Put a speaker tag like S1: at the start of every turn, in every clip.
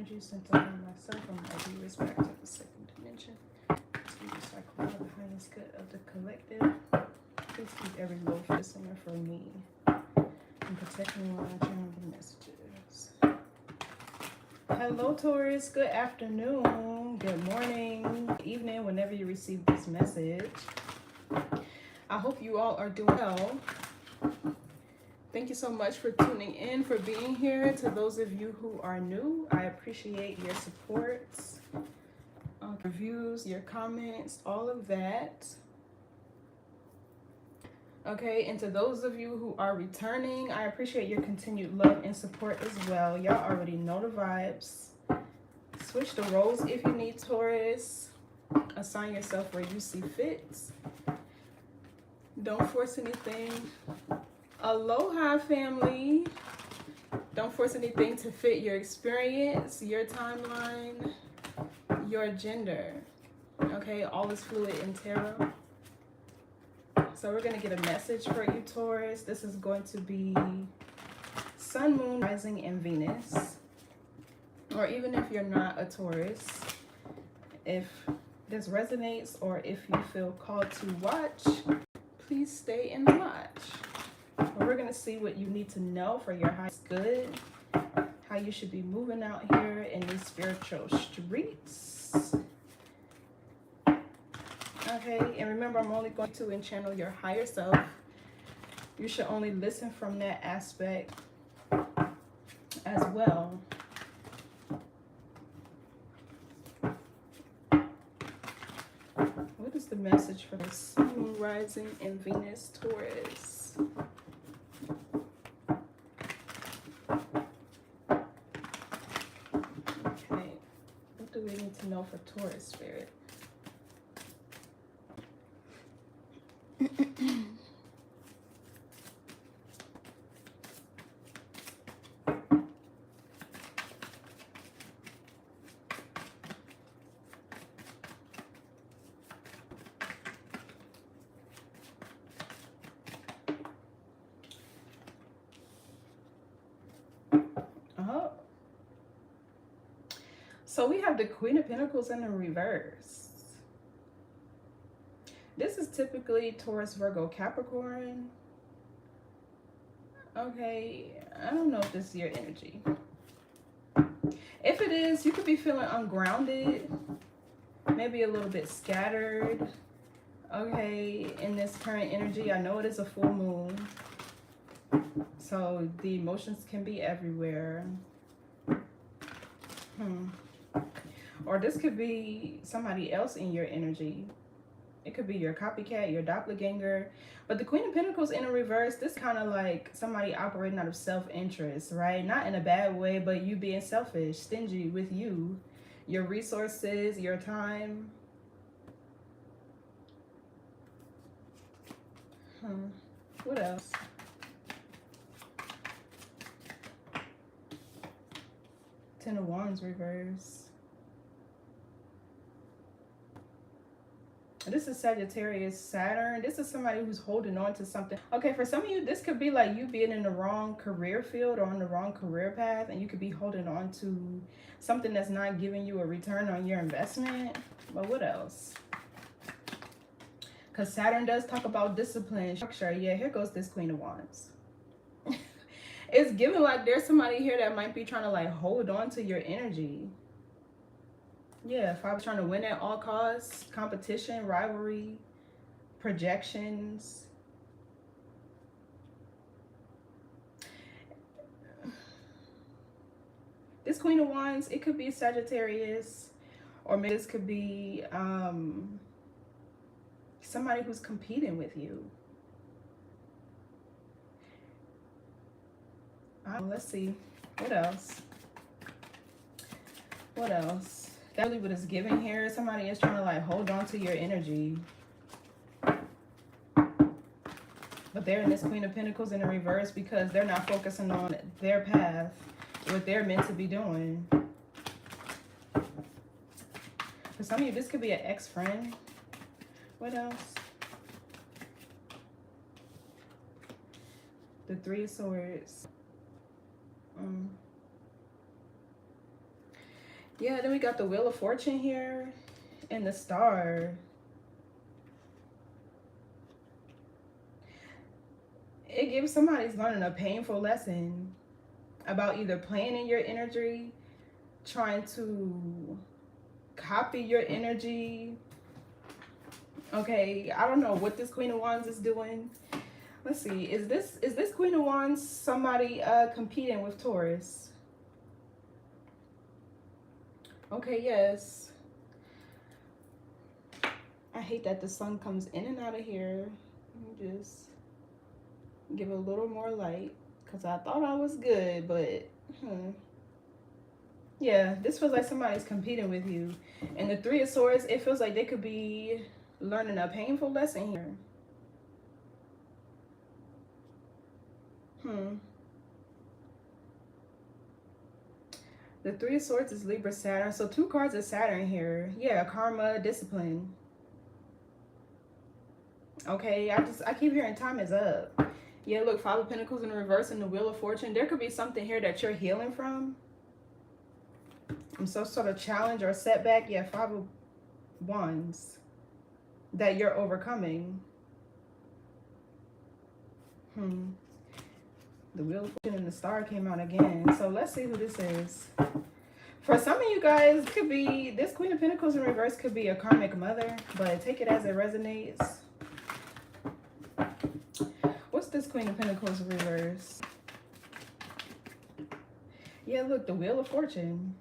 S1: energy centered on myself. I'm going to be respect to the second dimension. To recycle all the highest good of the collective. Please keep every low listener for me. And protect me while I channel the messages. Hello, Taurus. Good afternoon. Good morning. Good evening, whenever you receive this message. I hope you all are doing well. Thank you so much for tuning in, for being here. To those of you who are new, I appreciate your support, reviews, your comments, all of that. Okay, and to those of you who are returning, I appreciate your continued love and support as well. Y'all already know the vibes. Switch the roles if you need, Taurus. Assign yourself where you see fit. Don't force anything. Aloha, family. Don't force anything to fit your experience, your timeline, your gender. Okay, all is fluid in tarot. So we're going to get a message for you, Taurus. This is going to be Sun, Moon, Rising, and Venus. Or even if you're not a Taurus, if this resonates or if you feel called to watch, please stay and watch. We're going to see what you need to know for your highest good, how you should be moving out here in these spiritual streets. Okay, and remember, I'm only going to channel your higher self. You should only listen from that aspect as well. What is the message for the Sun, Moon, Rising, and Venus, Taurus? Okay, what do we need to know for Taurus, Spirit? So we have the Queen of Pentacles in the reverse. This is typically Taurus, Virgo, Capricorn. Okay, I don't know if this is your energy. If it is, you could be feeling ungrounded, maybe a little bit scattered. Okay, in this current energy, I know it is a full moon, so the emotions can be everywhere. Or this could be somebody else in your energy. It could be your copycat, your doppelganger. But the Queen of Pentacles in a reverse, this kind of like somebody operating out of self-interest, right? Not in a bad way, but you being selfish, stingy with you, your resources, your time. What else? Ten of Wands reverse. This is Sagittarius, Saturn. This is somebody who's holding on to something. Okay, for some of you, this could be like you being in the wrong career field or on the wrong career path, and you could be holding on to something that's not giving you a return on your investment. But what else? Because Saturn does talk about discipline, structure. Yeah, here goes this Queen of Wands. It's giving like there's somebody here that might be trying to like hold on to your energy. Yeah, if I was trying to win at all costs, competition, rivalry, projections. This Queen of Wands, it could be Sagittarius, or maybe this could be somebody who's competing with you. Let's see. What else? What else? That's really what it's giving here. Somebody is trying to like hold on to your energy. But they're in this Queen of Pentacles in the reverse because they're not focusing on their path, what they're meant to be doing. For some of you, this could be an ex-friend. What else? The Three of Swords. Yeah, then we got the Wheel of Fortune here and the Star. It gives somebody's learning a painful lesson about either playing in your energy, trying to copy your energy. Okay, I don't know what this Queen of Wands is doing. Let's see, is this Queen of Wands somebody competing with Taurus? Okay, yes. I hate that the sun comes in and out of here. Let me just give it a little more light because I thought I was good, but yeah, this feels like somebody's competing with you. And the Three of Swords, it feels like they could be learning a painful lesson here. The Three of Swords is Libra Saturn. So 2 cards of Saturn here. Yeah, karma, discipline. Okay, I keep hearing time is up. Yeah, look, 5 of Pentacles in reverse and the Wheel of Fortune. There could be something here that you're healing from some sort of challenge or setback. Yeah, 5 of Wands that you're overcoming. The Wheel of Fortune and the Star came out again. So let's see who this is. For some of you guys, could be this Queen of Pentacles in reverse could be a karmic mother, but take it as it resonates. What's this Queen of Pentacles in reverse? Yeah, look, the Wheel of Fortune.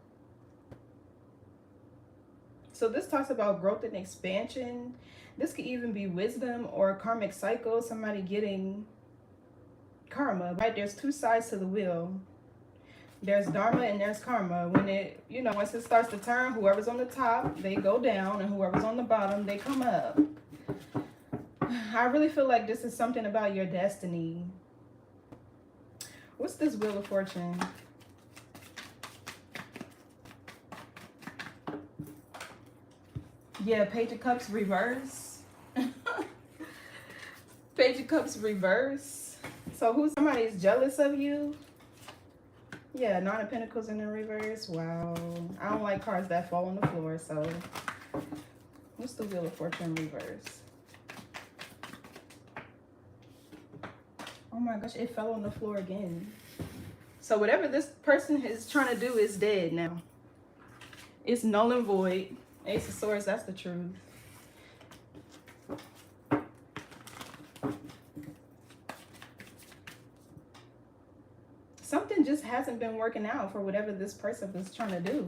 S1: So this talks about growth and expansion. This could even be wisdom or karmic cycle, somebody getting karma, right? There's 2 sides to the wheel. There's dharma and there's karma. When it, once it starts to turn, whoever's on the top, they go down, and whoever's on the bottom, they come up. I really feel like this is something about your destiny. What's this Wheel of Fortune? Yeah, Page of Cups reverse. Page of Cups reverse. So who's somebody's jealous of you? Yeah, 9 of Pentacles in the reverse. Wow. I don't like cards that fall on the floor, so what's the Wheel of Fortune reverse? Oh my gosh, it fell on the floor again. So whatever this person is trying to do is dead now. It's null and void. Ace of Swords, that's the truth. Something just hasn't been working out for whatever this person was trying to do.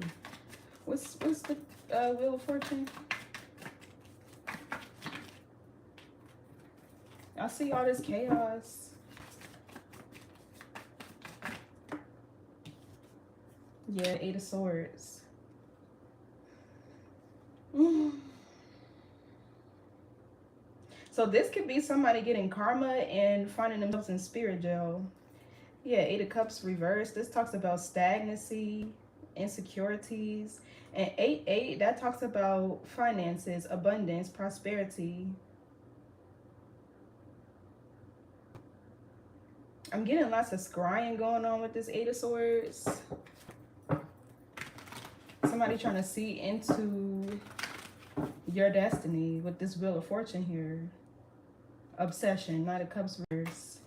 S1: What's the Wheel of Fortune? I see all this chaos. Yeah, 8 of Swords. So this could be somebody getting karma and finding themselves in spirit jail. Yeah, 8 of Cups reversed. This talks about stagnancy, insecurities. And 8-8, that talks about finances, abundance, prosperity. I'm getting lots of scrying going on with this 8 of Swords. Somebody trying to see into your destiny with this Wheel of Fortune here. Obsession, 9 of Cups reverse.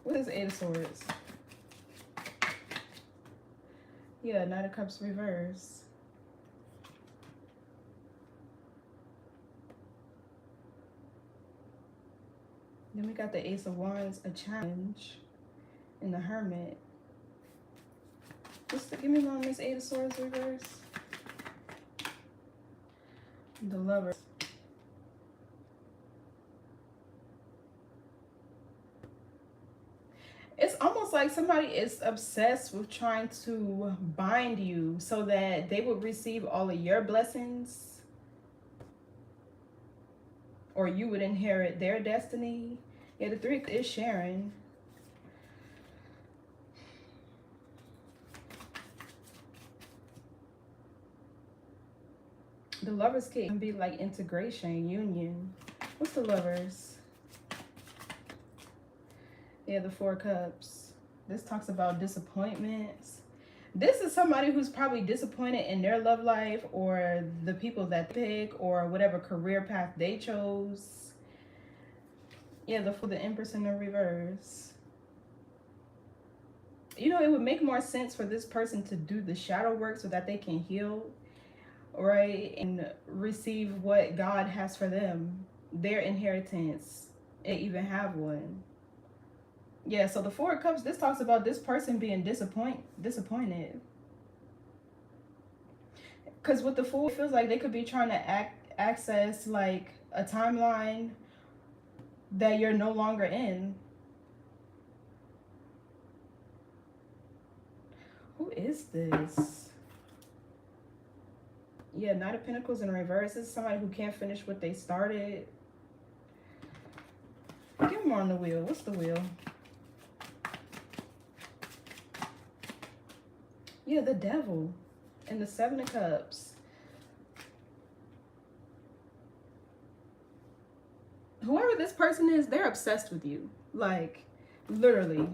S1: What is 8 of Swords? Yeah, 9 of Cups reverse. Then we got the Ace of Wands, a challenge, and the Hermit. Give me one on this 8 of Swords reverse. The Lover. It's almost like somebody is obsessed with trying to bind you so that they would receive all of your blessings, or you would inherit their destiny. Yeah, the 3 is sharing. The Lover's can be like integration, union. What's the Lovers? Yeah, the 4 Cups. This talks about disappointments. This is somebody who's probably disappointed in their love life or the people that they pick or whatever career path they chose. Yeah, the Empress in the reverse. You know, it would make more sense for this person to do the shadow work so that they can heal, right? And receive what God has for them, their inheritance, and even have one. Yeah, so the Four of Cups, this talks about this person being disappointed. Because with the Fool, it feels like they could be trying to access like a timeline that you're no longer in. Who is this? Yeah, Knight of Pentacles in reverse. This is somebody who can't finish what they started. Give more on the wheel. What's the wheel? Yeah, the Devil and the Seven of Cups. Whoever this person is, they're obsessed with you. Like, literally.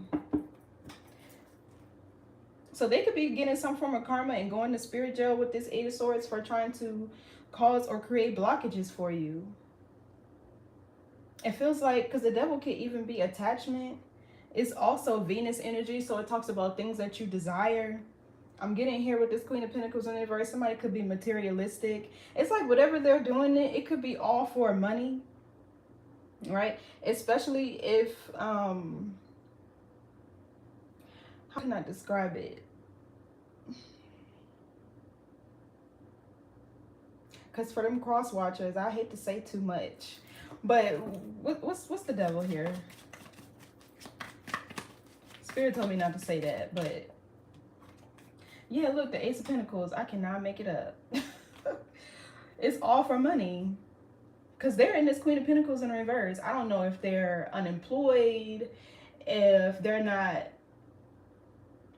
S1: So they could be getting some form of karma and going to spirit jail with this Eight of Swords for trying to cause or create blockages for you. It feels like, because the Devil can even be attachment. It's also Venus energy, so it talks about things that you desire. I'm getting here with this Queen of Pentacles in the reverse. Somebody could be materialistic. It's like whatever they're doing, it could be all for money, right? Especially if, how can I describe it? Because for them cross watchers, I hate to say too much, but what's the Devil here? Spirit told me not to say that, but yeah, look, the Ace of Pentacles. I cannot make it up. It's all for money. Because they're in this Queen of Pentacles in reverse. I don't know if they're unemployed, if they're not,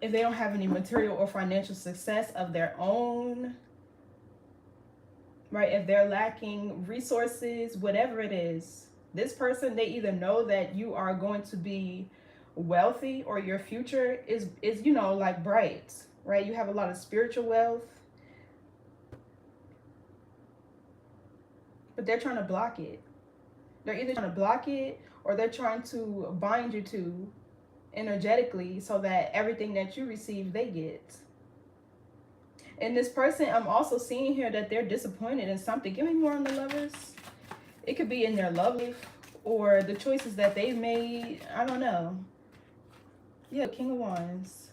S1: if they don't have any material or financial success of their own, right? If they're lacking resources, whatever it is, this person, they either know that you are going to be wealthy or your future is you know, like bright, right? You have a lot of spiritual wealth, but they're trying to block it. They're either trying to block it or they're trying to bind you to energetically so that everything that you receive, they get. And this person, I'm also seeing here that they're disappointed in something. Give me more on the Lovers. It could be in their love life or the choices that they've made. I don't know. Yeah, King of Wands.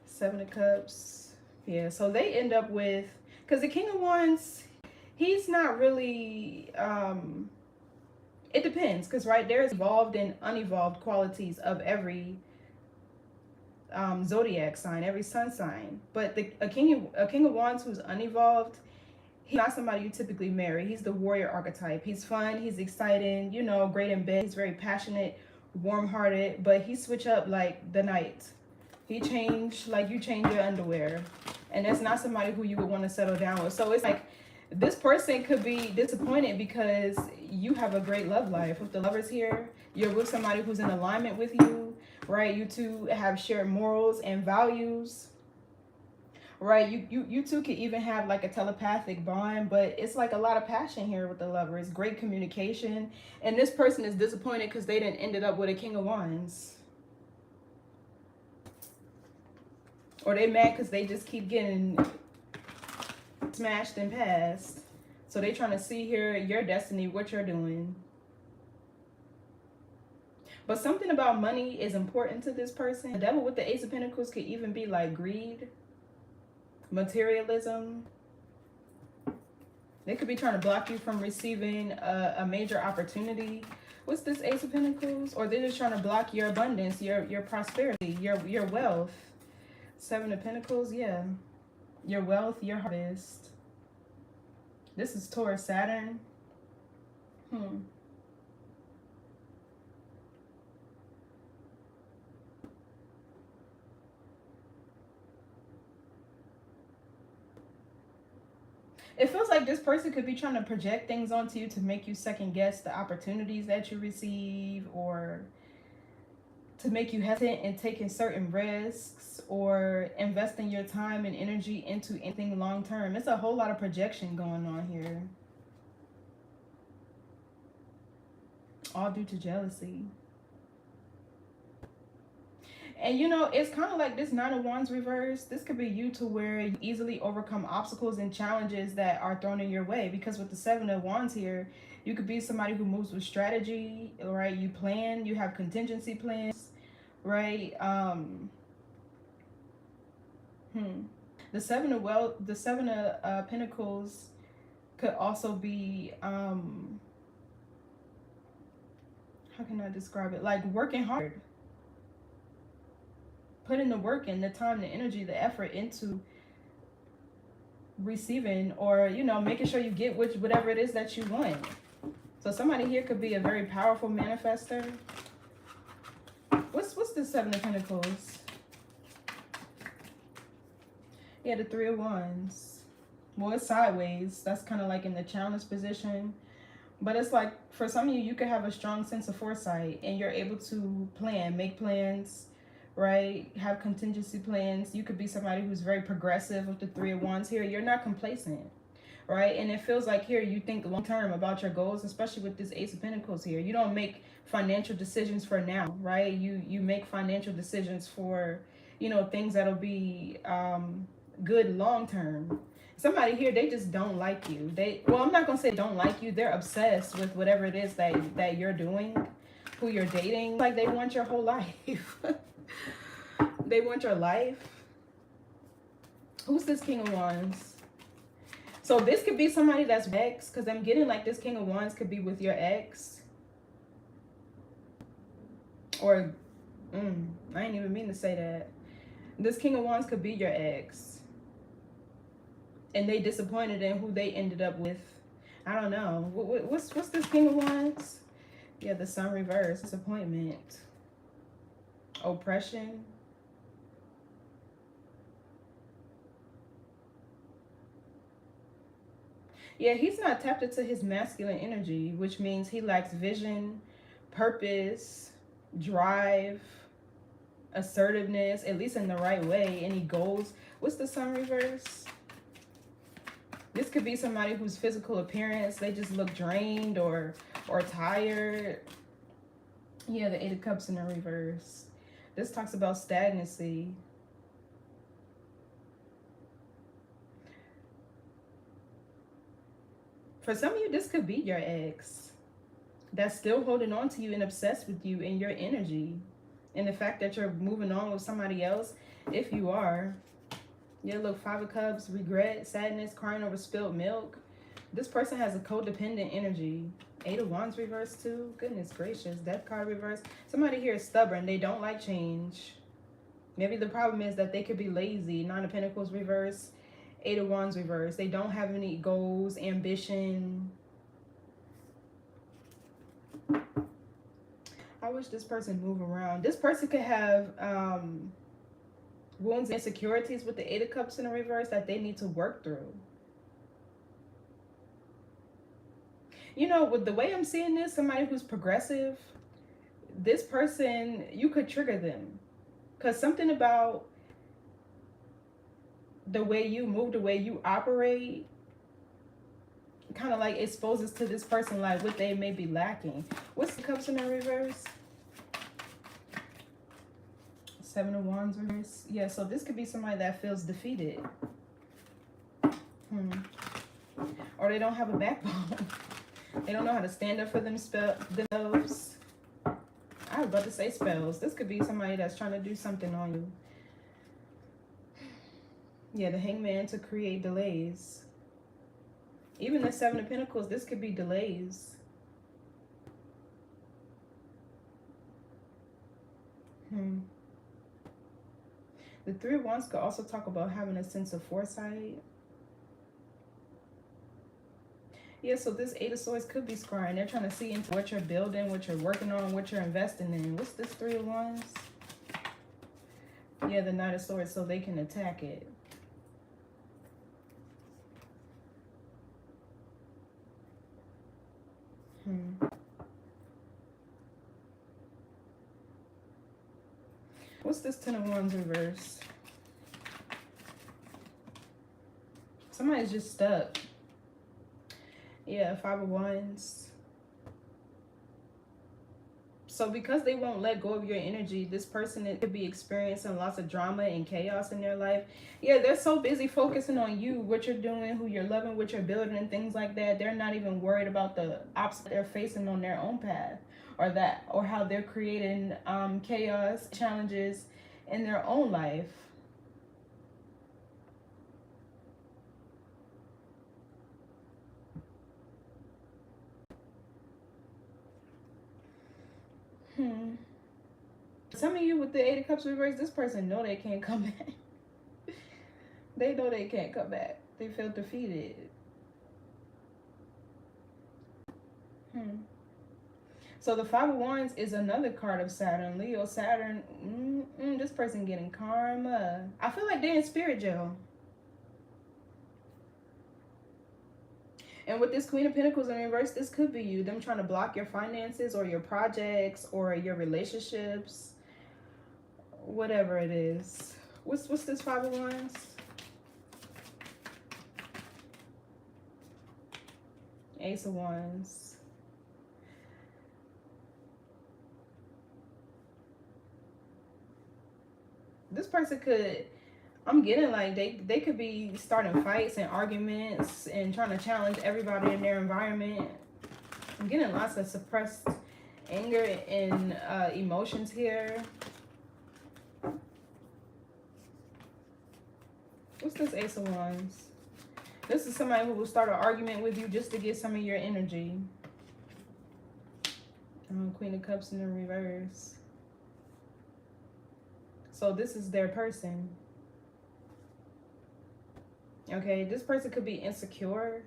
S1: Seven of Cups. Yeah, so they end up with, because the King of Wands, he's not really, it depends, because right, there's evolved and unevolved qualities of every zodiac sign, every sun sign. But a king of Wands who's unevolved, he's not somebody you typically marry. He's the warrior archetype. He's fun, he's exciting, you know, great in bed. He's very passionate, warm-hearted, but he switch up like the Knight. He changed like you change your underwear. And that's not somebody who you would want to settle down with. So it's like this person could be disappointed because you have a great love life. With the Lovers here, you're with somebody who's in alignment with you, right? You two have shared morals and values, right? You two could even have like a telepathic bond, but it's like a lot of passion here with the Lovers, great communication. And this person is disappointed because they didn't ended up with a King of Wands. Or they mad because they just keep getting smashed and passed. So they trying to see here your destiny, what you're doing. But something about money is important to this person. The Devil with the Ace of Pentacles could even be like greed, materialism. They could be trying to block you from receiving a major opportunity. What's this Ace of Pentacles? Or they're just trying to block your abundance, your prosperity, your wealth. Seven of Pentacles, yeah. Your wealth, your harvest. This is Taurus, Saturn. It feels like this person could be trying to project things onto you to make you second guess the opportunities that you receive, or to make you hesitant in taking certain risks, or investing your time and energy into anything long term. It's a whole lot of projection going on here. All due to jealousy. And you know, it's kind of like this Nine of Wands reverse. This could be you, to where you easily overcome obstacles and challenges that are thrown in your way. Because with the Seven of Wands here, you could be somebody who moves with strategy, right? You plan, you have contingency plans, right? The Seven of Pentacles could also be how can I describe it? Like working hard. Putting the work in, the time, the energy, the effort into receiving, or, you know, making sure you get whatever it is that you want. So somebody here could be a very powerful manifester. What's the Seven of Pentacles? Yeah, the Three of Wands. Well, it's sideways. That's kind of like in the challenge position. But it's like, for some of you, you could have a strong sense of foresight, and you're able to plan, make plans, right? Have contingency plans. You could be somebody who's very progressive with the Three of Wands here. You're not complacent, right? And it feels like here you think long term about your goals, especially with this Ace of Pentacles here. You don't make financial decisions for now, right? You make financial decisions for, you know, things that'll be good long term. Somebody here, they just don't like you. Well, I'm not gonna say don't like you. They're obsessed with whatever it is that you're doing, who you're dating. Like, they want your whole life. They want your life. Who's this King of Wands? So this could be somebody that's ex, because I'm getting like this King of Wands could be with your ex. Or, I didn't even mean to say that. This King of Wands could be your ex. And they disappointed in who they ended up with. I don't know. What's this King of Wands? Yeah, the Sun reverse. Disappointment. Oppression. Yeah, he's not tapped into his masculine energy, which means he lacks vision, purpose, drive, assertiveness, at least in the right way. Any goals. What's the Sun reverse? This could be somebody whose physical appearance, they just look drained or tired. Yeah, the Eight of Cups in the reverse. This talks about stagnancy. For some of you, this could be your ex that's still holding on to you and obsessed with you and your energy. And the fact that you're moving on with somebody else, if you are. Yeah, look, Five of Cups, regret, sadness, crying over spilled milk. This person has a codependent energy. Eight of Wands reverse too. Goodness gracious. Death card reverse. Somebody here is stubborn. They don't like change. Maybe the problem is that they could be lazy. Nine of Pentacles reverse. Eight of Wands reverse. They don't have any goals, ambition. I wish this person move around. This person could have wounds and insecurities with the Eight of Cups in the reverse that they need to work through. You know, with the way I'm seeing this, somebody who's progressive, this person, you could trigger them. Because something about the way you move, the way you operate, kind of like exposes to this person like what they may be lacking. What's the Cups in the reverse? Seven of Wands reverse. Yeah, so this could be somebody that feels defeated. Or they don't have a backbone. They don't know how to stand up for themselves. I was about to say spells. This could be somebody that's trying to do something on you. Yeah, the Hangman to create delays. Even the Seven of Pentacles, this could be delays. The Three of Wands could also talk about having a sense of foresight. Yeah, so this Eight of Swords could be scrying. They're trying to see into what you're building, what you're working on, what you're investing in. What's this Three of Wands? Yeah, the Knight of Swords, so they can attack it. What's this Ten of Wands reverse? Somebody's just stuck. Yeah, Five of Wands. So because they won't let go of your energy, this person could be experiencing lots of drama and chaos in their life. Yeah, they're so busy focusing on you, what you're doing, who you're loving, what you're building, and things like that. They're not even worried about the obstacles they're facing on their own path, or how they're creating chaos, challenges in their own life. Some of you with the Eight of Cups reverse, this person know they can't come back. They know they can't come back. They feel defeated. So the Five of Wands is another card of Saturn. Leo, Saturn, this person getting karma. I feel like they're in spirit jail. And with this Queen of Pentacles in reverse, this could be you. Them trying to block your finances or your projects or your relationships. Whatever it is. What's this Five of Wands? Ace of Wands. This person could, I'm getting like they could be starting fights and arguments and trying to challenge everybody in their environment. I'm getting lots of suppressed anger and emotions here. What's this Ace of Wands? This is somebody who will start an argument with you just to get some of your energy. Queen of Cups in the reverse. So this is their person. Okay, this person could be insecure.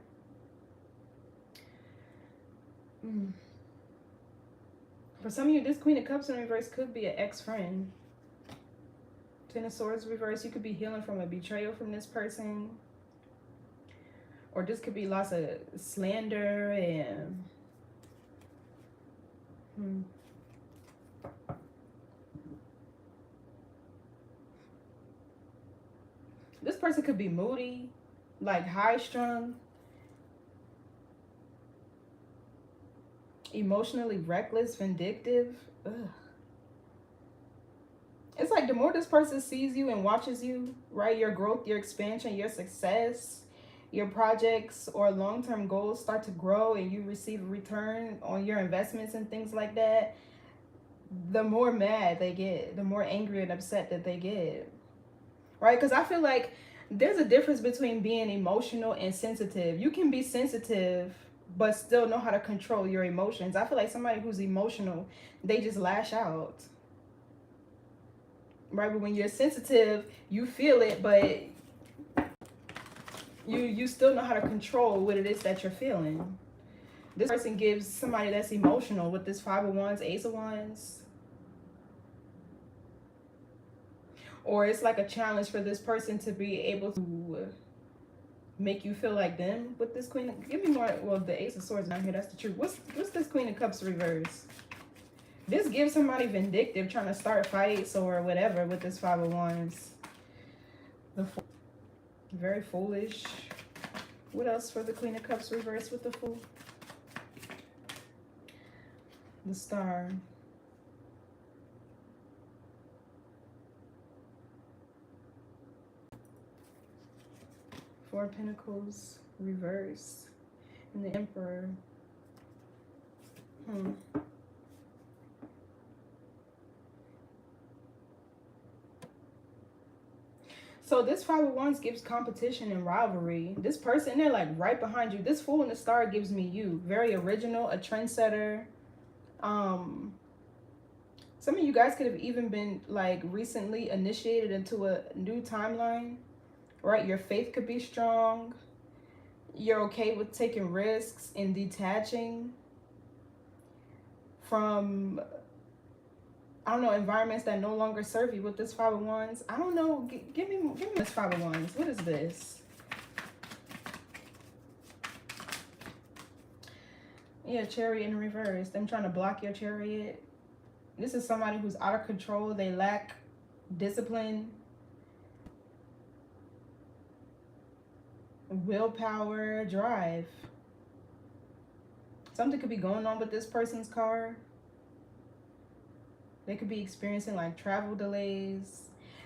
S1: For some of you, this Queen of Cups in reverse could be an ex-friend. Ten of Swords reverse, you could be healing from a betrayal from this person. Or this could be lots of slander and... This person could be moody, like high-strung, emotionally reckless, vindictive. Ugh. It's like the more this person sees you and watches you, right, your growth, your expansion, your success, your projects or long-term goals start to grow and you receive a return on your investments and things like that, the more mad they get, the more angry and upset that they get, right? Because I feel like there's a difference between being emotional and sensitive. You can be sensitive but still know how to control your emotions. I feel like somebody who's emotional, they just lash out, right? But when you're sensitive, you feel it, but you still know how to control what it is that you're feeling. This person gives somebody that's emotional with this Five of Wands, Ace of Wands. Or it's like a challenge for this person to be able to make you feel like them with this Queen. Give me more. Well, the Ace of Swords down here, that's the truth. What's this Queen of Cups reverse? This gives somebody vindictive, trying to start fights or whatever with this Five of Wands. Very foolish. What else for the Queen of Cups reverse with the Fool? The Star. Four of Pentacles reverse. And the Emperor. So this Five of Wands gives competition and rivalry. This person, they're like right behind you. This Fool and the Star gives me you. Very original, a trendsetter. Some of you guys could have even been like recently initiated into a new timeline, right? Your faith could be strong. You're okay with taking risks and detaching from, I don't know, environments that no longer serve you with this Five of Wands. I don't know. Give me this Five of Wands. What is this? Yeah, chariot in reverse. Them trying to block your chariot. This is somebody who's out of control. They lack discipline, willpower, drive. Something could be going on with this person's car. They could be experiencing like travel delays.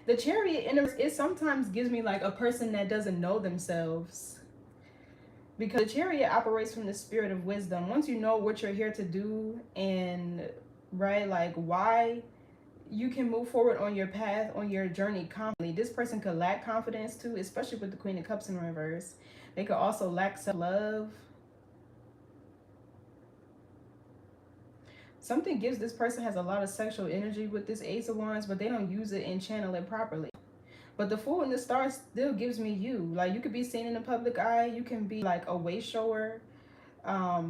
S1: The chariot in reverse, it sometimes gives me like a person that doesn't know themselves. Because the chariot operates from the spirit of wisdom. Once you know what you're here to do and right, like why, you can move forward on your path, on your journey confidently. This person could lack confidence too, especially with the Queen of Cups in reverse. They could also lack self-love. Something gives this person has a lot of sexual energy with this Ace of Wands, but they don't use it and channel it properly. But the Fool and the Star still gives me you. Like, you could be seen in the public eye. You can be like a way shower, a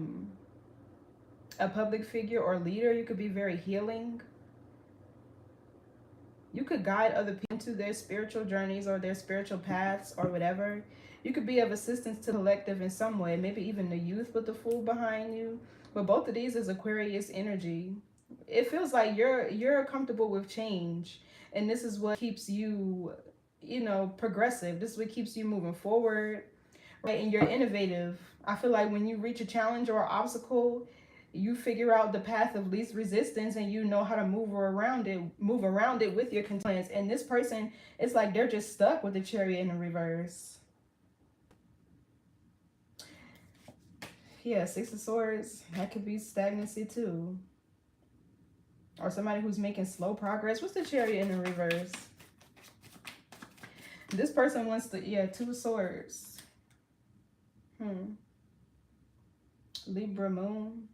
S1: public figure or leader. You could be very healing. You could guide other people into their spiritual journeys or their spiritual paths or whatever. You could be of assistance to the collective in some way, maybe even the youth with the Fool behind you. But both of these is Aquarius energy. It feels like you're comfortable with change, and this is what keeps you, you know, progressive. This is what keeps you moving forward, right? And you're innovative. I feel like when you reach a challenge or obstacle, you figure out the path of least resistance and you know how to move around it with your constraints. And this person, it's like they're just stuck with the Chariot in the reverse. Yeah, Six of Swords, that could be stagnancy too. Or somebody who's making slow progress. What's the Chariot in the reverse? This person wants to, yeah, Two of Swords. Libra Moon.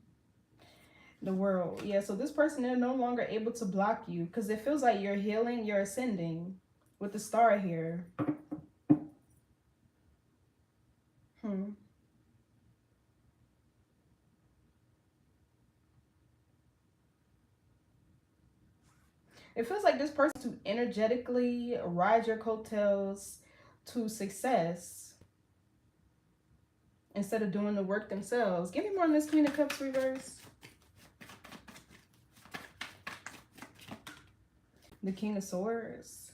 S1: The World. Yeah, so this person, they're no longer able to block you because it feels like you're healing, you're ascending with the Star here. It feels like this person to energetically ride your coattails to success instead of doing the work themselves. Give me more on this Queen of Cups reverse. The King of Swords.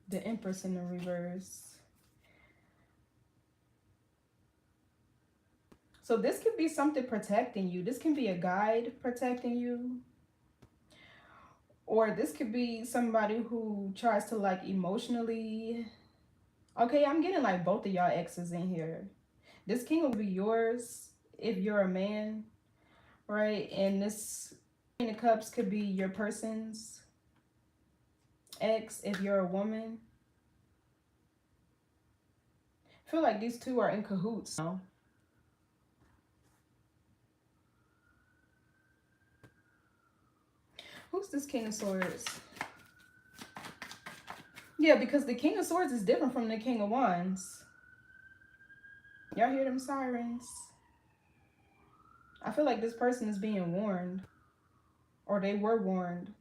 S1: The Empress in the reverse. So this could be something protecting you. This can be a guide protecting you. Or this could be somebody who tries to like emotionally. Okay, I'm getting like both of y'all exes in here. This king will be yours if you're a man, right? And this Queen of Cups could be your person's ex if you're a woman. I feel like these two are in cahoots now. Who's this King of Swords? Yeah, because the King of Swords is different from the King of Wands. Y'all hear them sirens? I feel like this person is being warned. Or they were warned.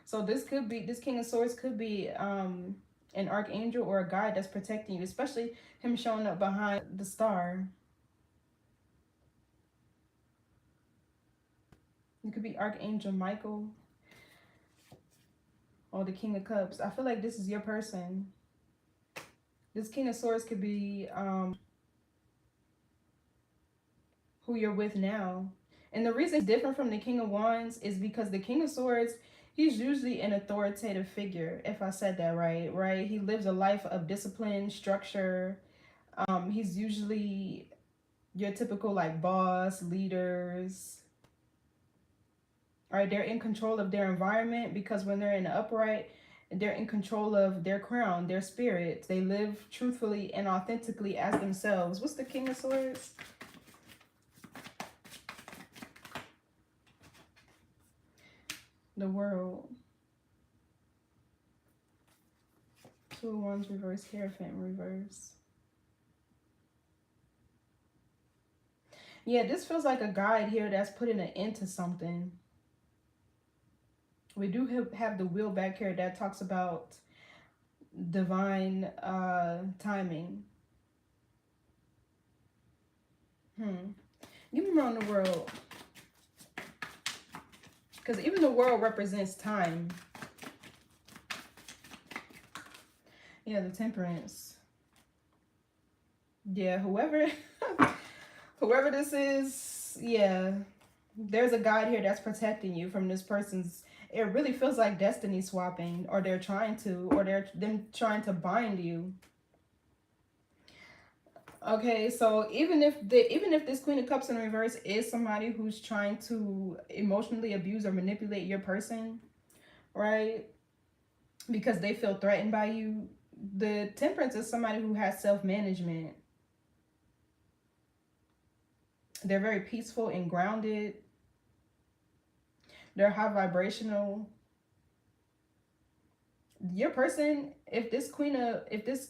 S1: So this could be, this King of Swords could be an archangel or a guide that's protecting you. Especially him showing up behind the star. It could be Archangel Michael. Or the King of Cups. I feel like this is your person. This King of Swords could be who you're with now. And the reason it's different from the King of Wands is because the King of Swords, he's usually an authoritative figure, if I said that right? He lives a life of discipline, structure. He's usually your typical like boss, leaders. Right, they're in control of their environment because when they're in the upright, they're in control of their crown, their spirit. They live truthfully and authentically as themselves. What's the King of Swords? The World. Two of Wands reverse, Hierophant reverse. Yeah, this feels like a guide here that's putting an end to something. We do have the wheel back here that talks about divine timing. Give me more on the world. Because even the world represents time. Yeah, the temperance. Yeah, whoever this is, yeah. There's a guide here that's protecting you from this person's. It really feels like destiny swapping, or they're trying to, or them trying to bind you. Okay, so even if this Queen of Cups in reverse is somebody who's trying to emotionally abuse or manipulate your person, right? Because they feel threatened by you, the Temperance is somebody who has self-management. They're very peaceful and grounded. They're high vibrational. Your person, if this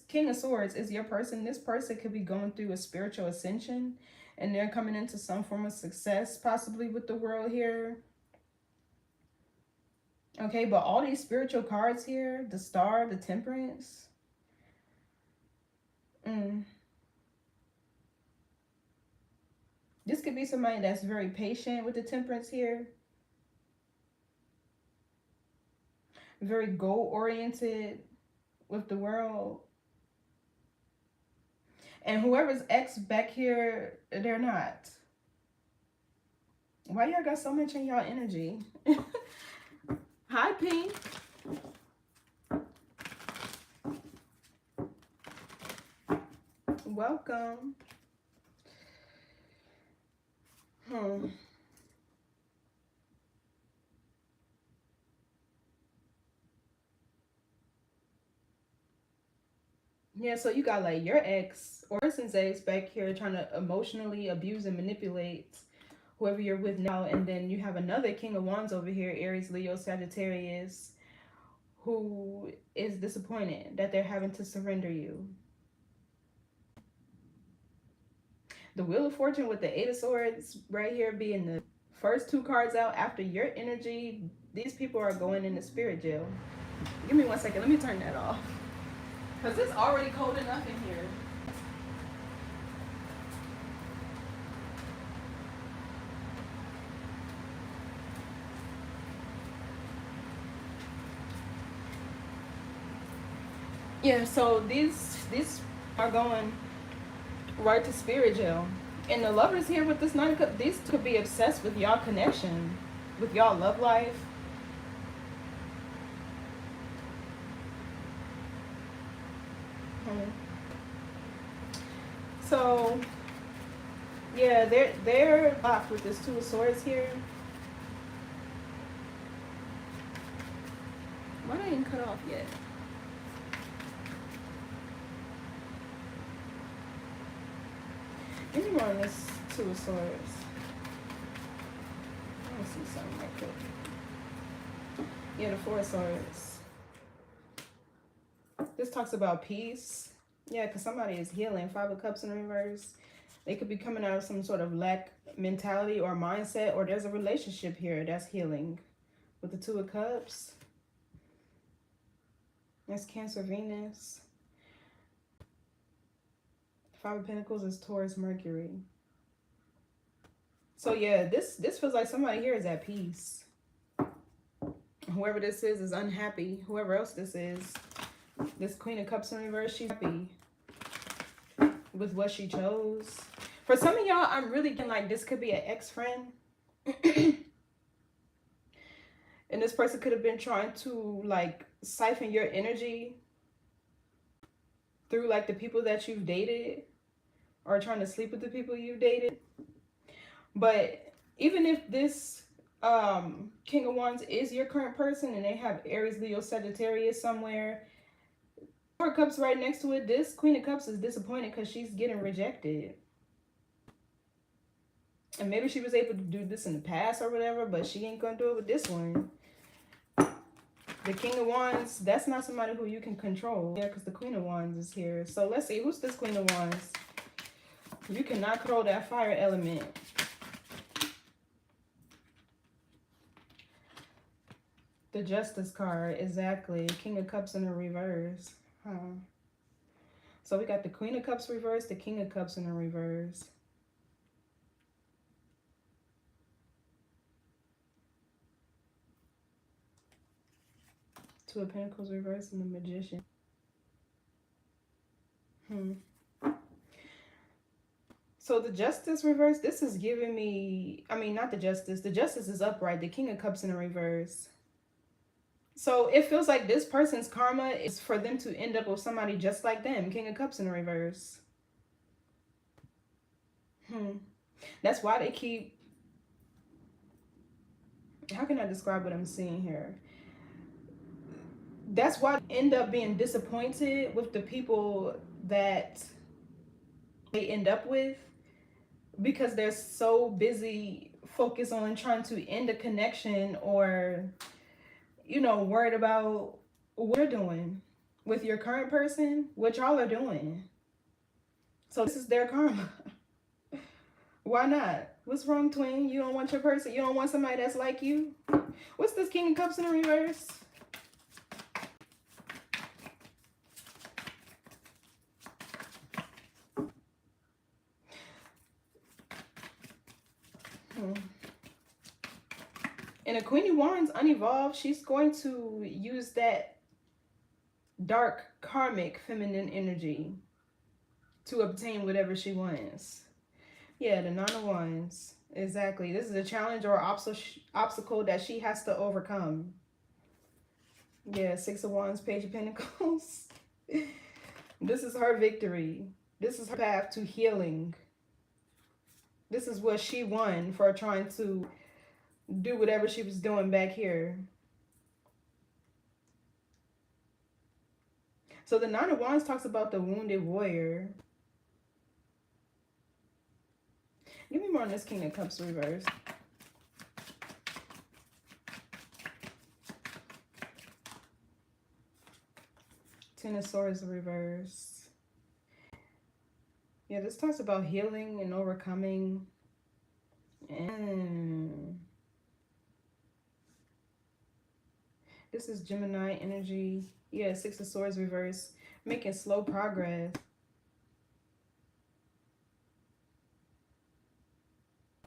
S1: King of Swords is your person, this person could be going through a spiritual ascension, and they're coming into some form of success, possibly with the world here. Okay, but all these spiritual cards here, the Star, the Temperance. This could be somebody that's very patient with the Temperance here. Very goal-oriented with the world. And whoever's ex back here, they're not. Why y'all got so much in y'all energy? Hi, Pink. Welcome. Yeah, so you got like your ex or person's ex back here trying to emotionally abuse and manipulate whoever you're with now. And then you have another King of Wands over here, Aries, Leo, Sagittarius, who is disappointed that they're having to surrender you. The Wheel of Fortune with the Eight of Swords right here being the first two cards out after your energy. These people are going into spirit jail. Give me 1 second. Let me turn that off. Because it's already cold enough in here. Yeah, so these are going right to spirit jail. And the Lovers here with this Nine of Cups, these could be obsessed with y'all connection, with y'all love life. So yeah, they're locked with this Two of Swords here. Why they ain't cut off yet? Give me more on this Two of Swords. Let me see something right quick. Yeah, the Four of Swords. This talks about peace. Yeah, because somebody is healing. Five of Cups in reverse. They could be coming out of some sort of lack mentality or mindset, or there's a relationship here that's healing. With the Two of Cups. That's Cancer, Venus. Five of Pentacles is Taurus, Mercury. So yeah, this feels like somebody here is at peace. Whoever this is unhappy. Whoever else this is. This Queen of Cups in reverse, she's happy with what she chose. For some of y'all, I'm really getting like this could be an ex-friend. And this person could have been trying to like siphon your energy through like the people that you've dated, or trying to sleep with the people you've dated. But even if this King of Wands is your current person and they have Aries, Leo, Sagittarius somewhere, Four of Cups right next to it, this Queen of Cups is disappointed because she's getting rejected. And maybe she was able to do this in the past or whatever, but she ain't gonna do it with this one. The King of Wands, that's not somebody who you can control. Yeah, because the Queen of Wands is here. So let's see, who's this Queen of Wands? You cannot control that fire element. The Justice card, exactly. King of Cups in the reverse. So we got the Queen of Cups reversed, the King of Cups in the reverse. Two of Pentacles reversed and the Magician. So the Justice reverse, this is giving me, I mean, not the Justice is upright, the King of Cups in the reverse. So it feels like this person's karma is for them to end up with somebody just like them, King of Cups in the reverse. That's why they keep, how can I describe what I'm seeing here? That's why they end up being disappointed with the people that they end up with, because they're so busy focused on trying to end a connection, or, you know, worried about what you're doing with your current person, what y'all are doing. So this is their karma. Why not? What's wrong, twin? You don't want your person, you don't want somebody that's like you? What's this King of Cups in the reverse? And a Queen of Wands unevolved, she's going to use that dark karmic feminine energy to obtain whatever she wants. Yeah, the Nine of Wands. Exactly. This is a challenge or obstacle that she has to overcome. Yeah, Six of Wands, Page of Pentacles. This is her victory. This is her path to healing. This is what she won for trying to do whatever she was doing back here. So the Nine of Wands talks about the wounded warrior. Give me more on this King of Cups reverse. Ten of Swords reverse. Yeah, this talks about healing and overcoming. And this is Gemini energy. Yeah, Six of Swords reverse. Making slow progress.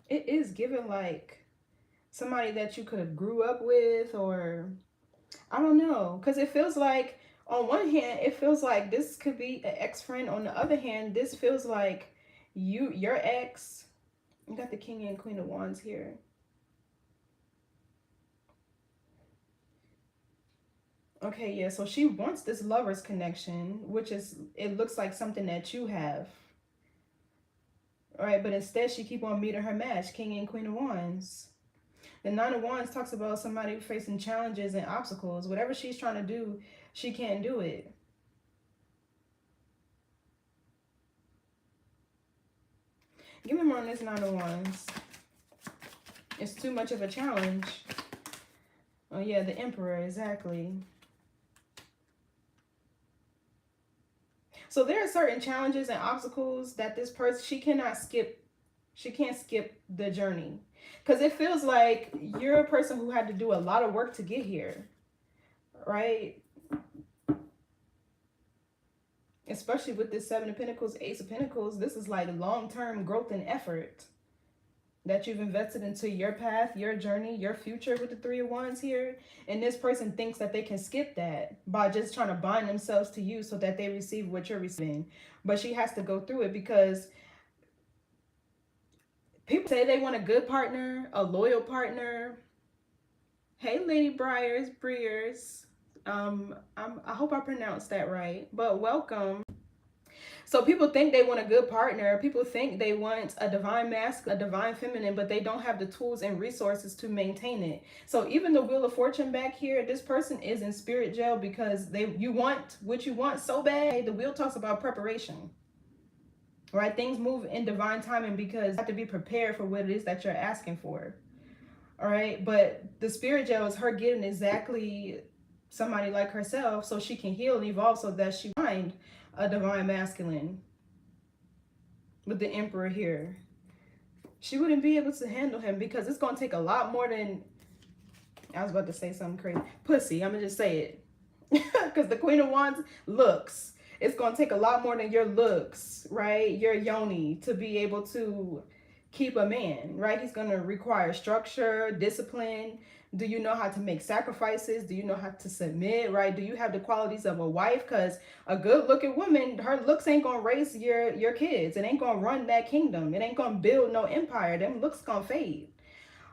S1: It is given like somebody that you could have grew up with, or I don't know. Because it feels like, on one hand, it feels like this could be an ex-friend. On the other hand, this feels like your ex. You got the King and Queen of Wands here. Okay, yeah, so she wants this lover's connection, which is, it looks like something that you have. All right, but instead she keep on meeting her match, King and Queen of Wands. The Nine of Wands talks about somebody facing challenges and obstacles. Whatever she's trying to do, she can't do it. Give me more on this Nine of Wands. It's too much of a challenge. Oh yeah, the Emperor, exactly. So there are certain challenges and obstacles that this person, she cannot skip. She can't skip the journey. Because it feels like you're a person who had to do a lot of work to get here. Right? Especially with this Seven of Pentacles, Ace of Pentacles. This is like long-term growth and effort that you've invested into your path, your journey, your future with the Three of Wands here. And this person thinks that they can skip that by just trying to bind themselves to you so that they receive what you're receiving. But she has to go through it, because people say they want a good partner, a loyal partner. Hey, Lady Breers. I hope I pronounced that right, but welcome. So people think they want a good partner. People think they want a divine masculine, a divine feminine, but they don't have the tools and resources to maintain it. So even the Wheel of Fortune back here, this person is in spirit jail because you want what you want so bad. The wheel talks about preparation. Right? Things move in divine timing because you have to be prepared for what it is that you're asking for. All right? But the spirit jail is her getting exactly somebody like herself so she can heal and evolve, so that she find a divine masculine. With the Emperor here, she wouldn't be able to handle him, because it's going to take a lot more than, I was about to say something crazy, pussy, I'm gonna just say Because the Queen of Wands looks. It's going to take a lot more than your looks, right? Your yoni to be able to keep a man, right? He's going to require structure, discipline. Do you know how to make sacrifices? Do you know how to submit, right? Do you have the qualities of a wife? Because a good looking woman, her looks ain't going to raise your kids. It ain't going to run that kingdom. It ain't going to build no empire. Them looks going to fade,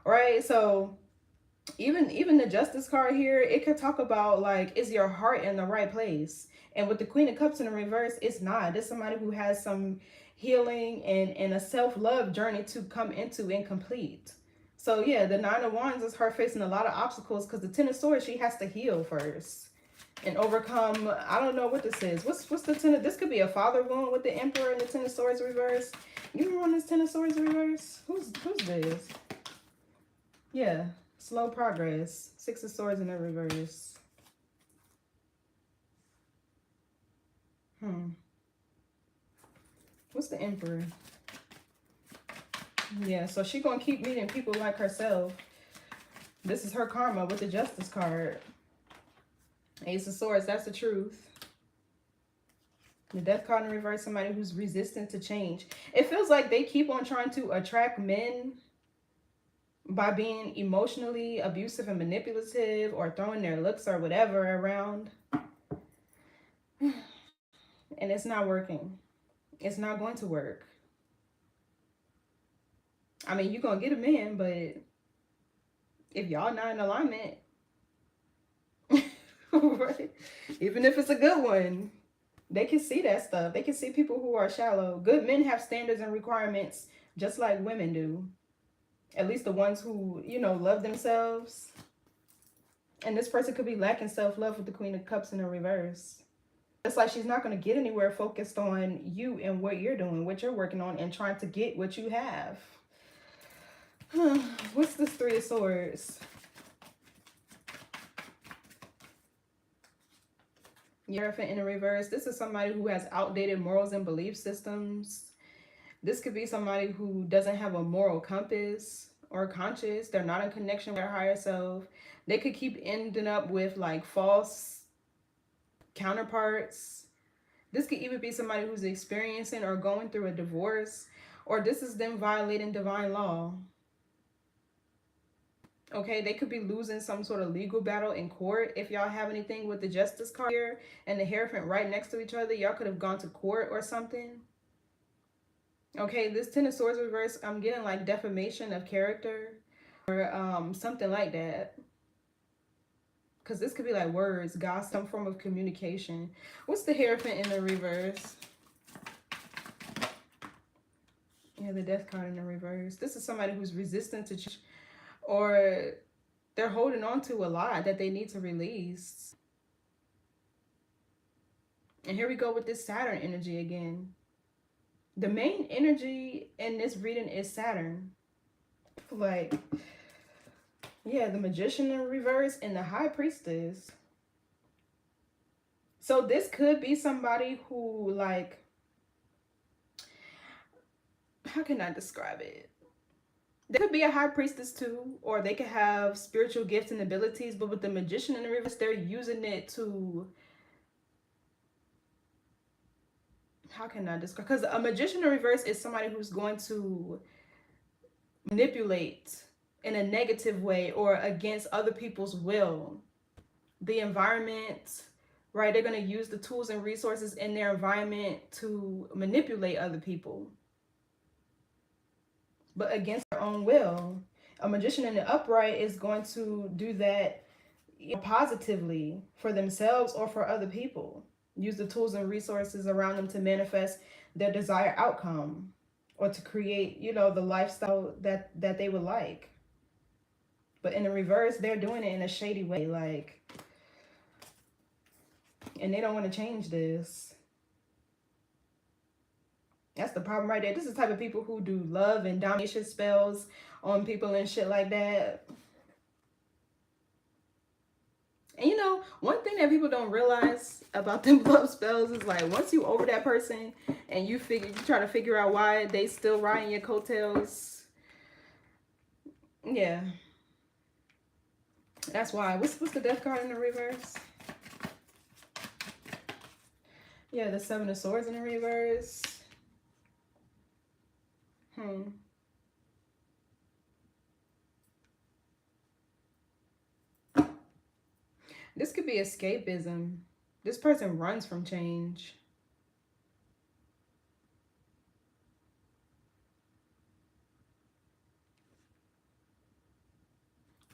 S1: right? So even the Justice card here, it could talk about, like, is your heart in the right place? And with the Queen of Cups in the reverse, it's not. It's somebody who has some healing and a self-love journey to come into and complete. So yeah, the Nine of Wands is her facing a lot of obstacles, because the Ten of Swords, she has to heal first and overcome. I don't know what this is. What's the Ten of, this could be a father wound with the Emperor and the Ten of Swords reverse. You remember on this Ten of Swords reverse? Who's this? Yeah. Slow progress. Six of Swords in the reverse. What's the Emperor? Yeah, so she's going to keep meeting people like herself. This is her karma with the Justice card. Ace of Swords, that's the truth. The Death card in reverse, somebody who's resistant to change. It feels like they keep on trying to attract men by being emotionally abusive and manipulative, or throwing their looks or whatever around. And it's not working. It's not going to work. I mean, you're going to get a man, but if y'all not in alignment, right? Even if it's a good one, they can see that stuff. They can see people who are shallow. Good men have standards and requirements just like women do. At least the ones who, you know, love themselves. And this person could be lacking self-love with the Queen of Cups in the reverse. It's like she's not going to get anywhere focused on you and what you're doing, what you're working on, and trying to get what you have. What's this Three of Swords? Hierophant in the reverse. This is somebody who has outdated morals and belief systems. This could be somebody who doesn't have a moral compass or conscience. They're not in connection with their higher self. They could keep ending up with, like, false counterparts. This could even be somebody who's experiencing or going through a divorce, or this is them violating divine law. Okay, they could be losing some sort of legal battle in court. If y'all have anything with the Justice card here and the Hierophant right next to each other, y'all could have gone to court or something. Okay, this Ten of Swords reverse, I'm getting like defamation of character or something like that. Because this could be like words, gossip, some form of communication. What's the Hierophant in the reverse? Yeah, the Death card in the reverse. This is somebody who's resistant to change, or they're holding on to a lot that they need to release. And here we go with this Saturn energy again. The main energy in this reading is Saturn. Like, yeah, the Magician in reverse and the High Priestess. So this could be somebody who, like, how can I describe it? They could be a High Priestess too, or they could have spiritual gifts and abilities, but with the Magician in the reverse, they're using it to, how can I describe? Because a Magician in reverse is somebody who's going to manipulate in a negative way or against other people's will. The environment, right? They're going to use the tools and resources in their environment to manipulate other people, but against their own will. A Magician in the upright is going to do that positively for themselves or for other people. Use the tools and resources around them to manifest their desired outcome, or to create, you know, the lifestyle that they would like. But in the reverse, they're doing it in a shady way, like, and they don't want to change this. That's the problem right there. This is the type of people who do love and domination spells on people and shit like that. And you know, one thing that people don't realize about them love spells is, like, once you over that person and you try to figure out why they still riding your coattails. Yeah. That's why. What's the Death card in the reverse? Yeah, the Seven of Swords in the reverse. This could be escapism. This person runs from change.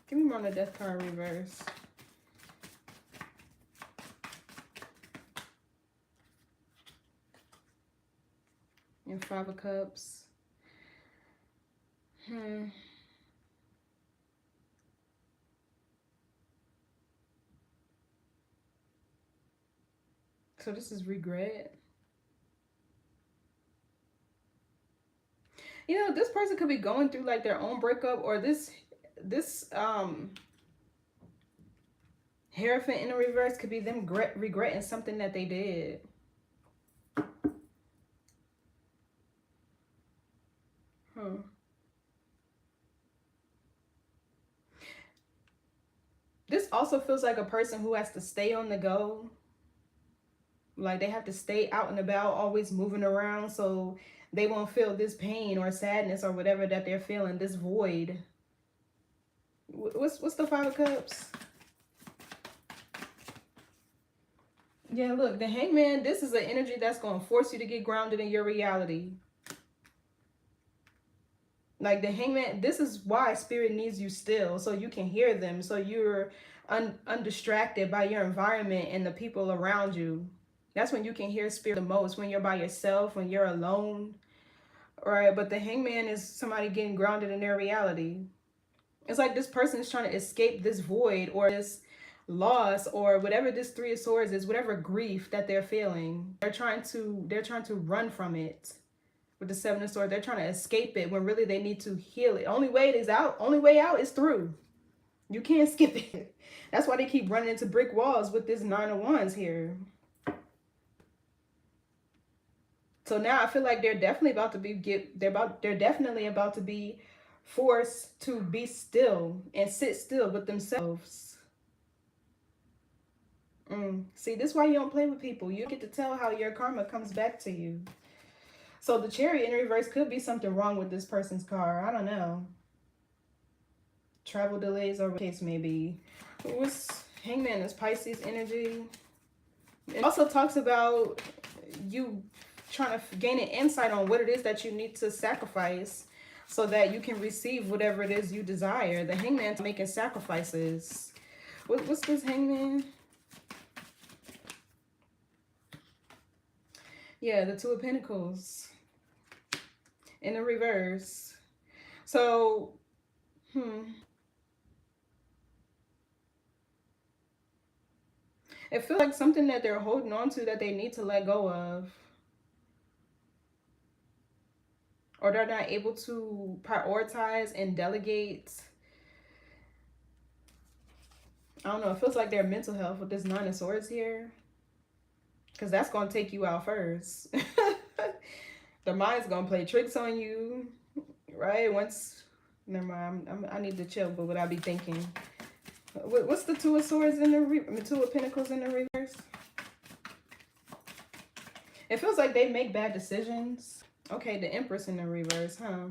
S1: Give me more on the Death card reverse. And Five of Cups. So this is regret. You know, this person could be going through like their own breakup, or this Hierophant in the reverse could be them regretting something that they did. This also feels like a person who has to stay on the go. Like they have to stay out and about, always moving around, so they won't feel this pain or sadness or whatever that they're feeling, this void. What's the Five of Cups? Yeah, look, the Hangman, this is an energy that's going to force you to get grounded in your reality. Like the Hangman, this is why Spirit needs you still, so you can hear them, so you're undistracted by your environment and the people around you. That's when you can hear Spirit the most, when you're by yourself, when you're alone. All right, but the Hangman is somebody getting grounded in their reality. It's like this person is trying to escape this void or this loss or whatever this Three of Swords is, whatever grief that they're feeling. They're trying to run from it. With the Seven of Swords, they're trying to escape it when really they need to heal it. Only way out is through. You can't skip it. That's why they keep running into brick walls with this Nine of Wands here. So now I feel like they're definitely about to be they're definitely about to be forced to be still and sit still with themselves. See, this is why you don't play with people. You get to tell how your karma comes back to you. So the Chariot in reverse could be something wrong with this person's car. I don't know. Travel delays or what the case may be. What's Hangman is Pisces energy. It also talks about you trying to gain an insight on what it is that you need to sacrifice so that you can receive whatever it is you desire. The Hangman's making sacrifices. What's this Hangman? Yeah, the Two of Pentacles in the reverse. So, it feels like something that they're holding on to that they need to let go of. Or they're not able to prioritize and delegate. I don't know. It feels like their mental health with this Nine of Swords here. Because that's going to take you out first. The mind's going to play tricks on you. Right? Never mind. I need to chill, but what I be thinking. What's the Two of Swords in the Two of Pentacles in the reverse? It feels like they make bad decisions. Okay, the Empress in the reverse, huh?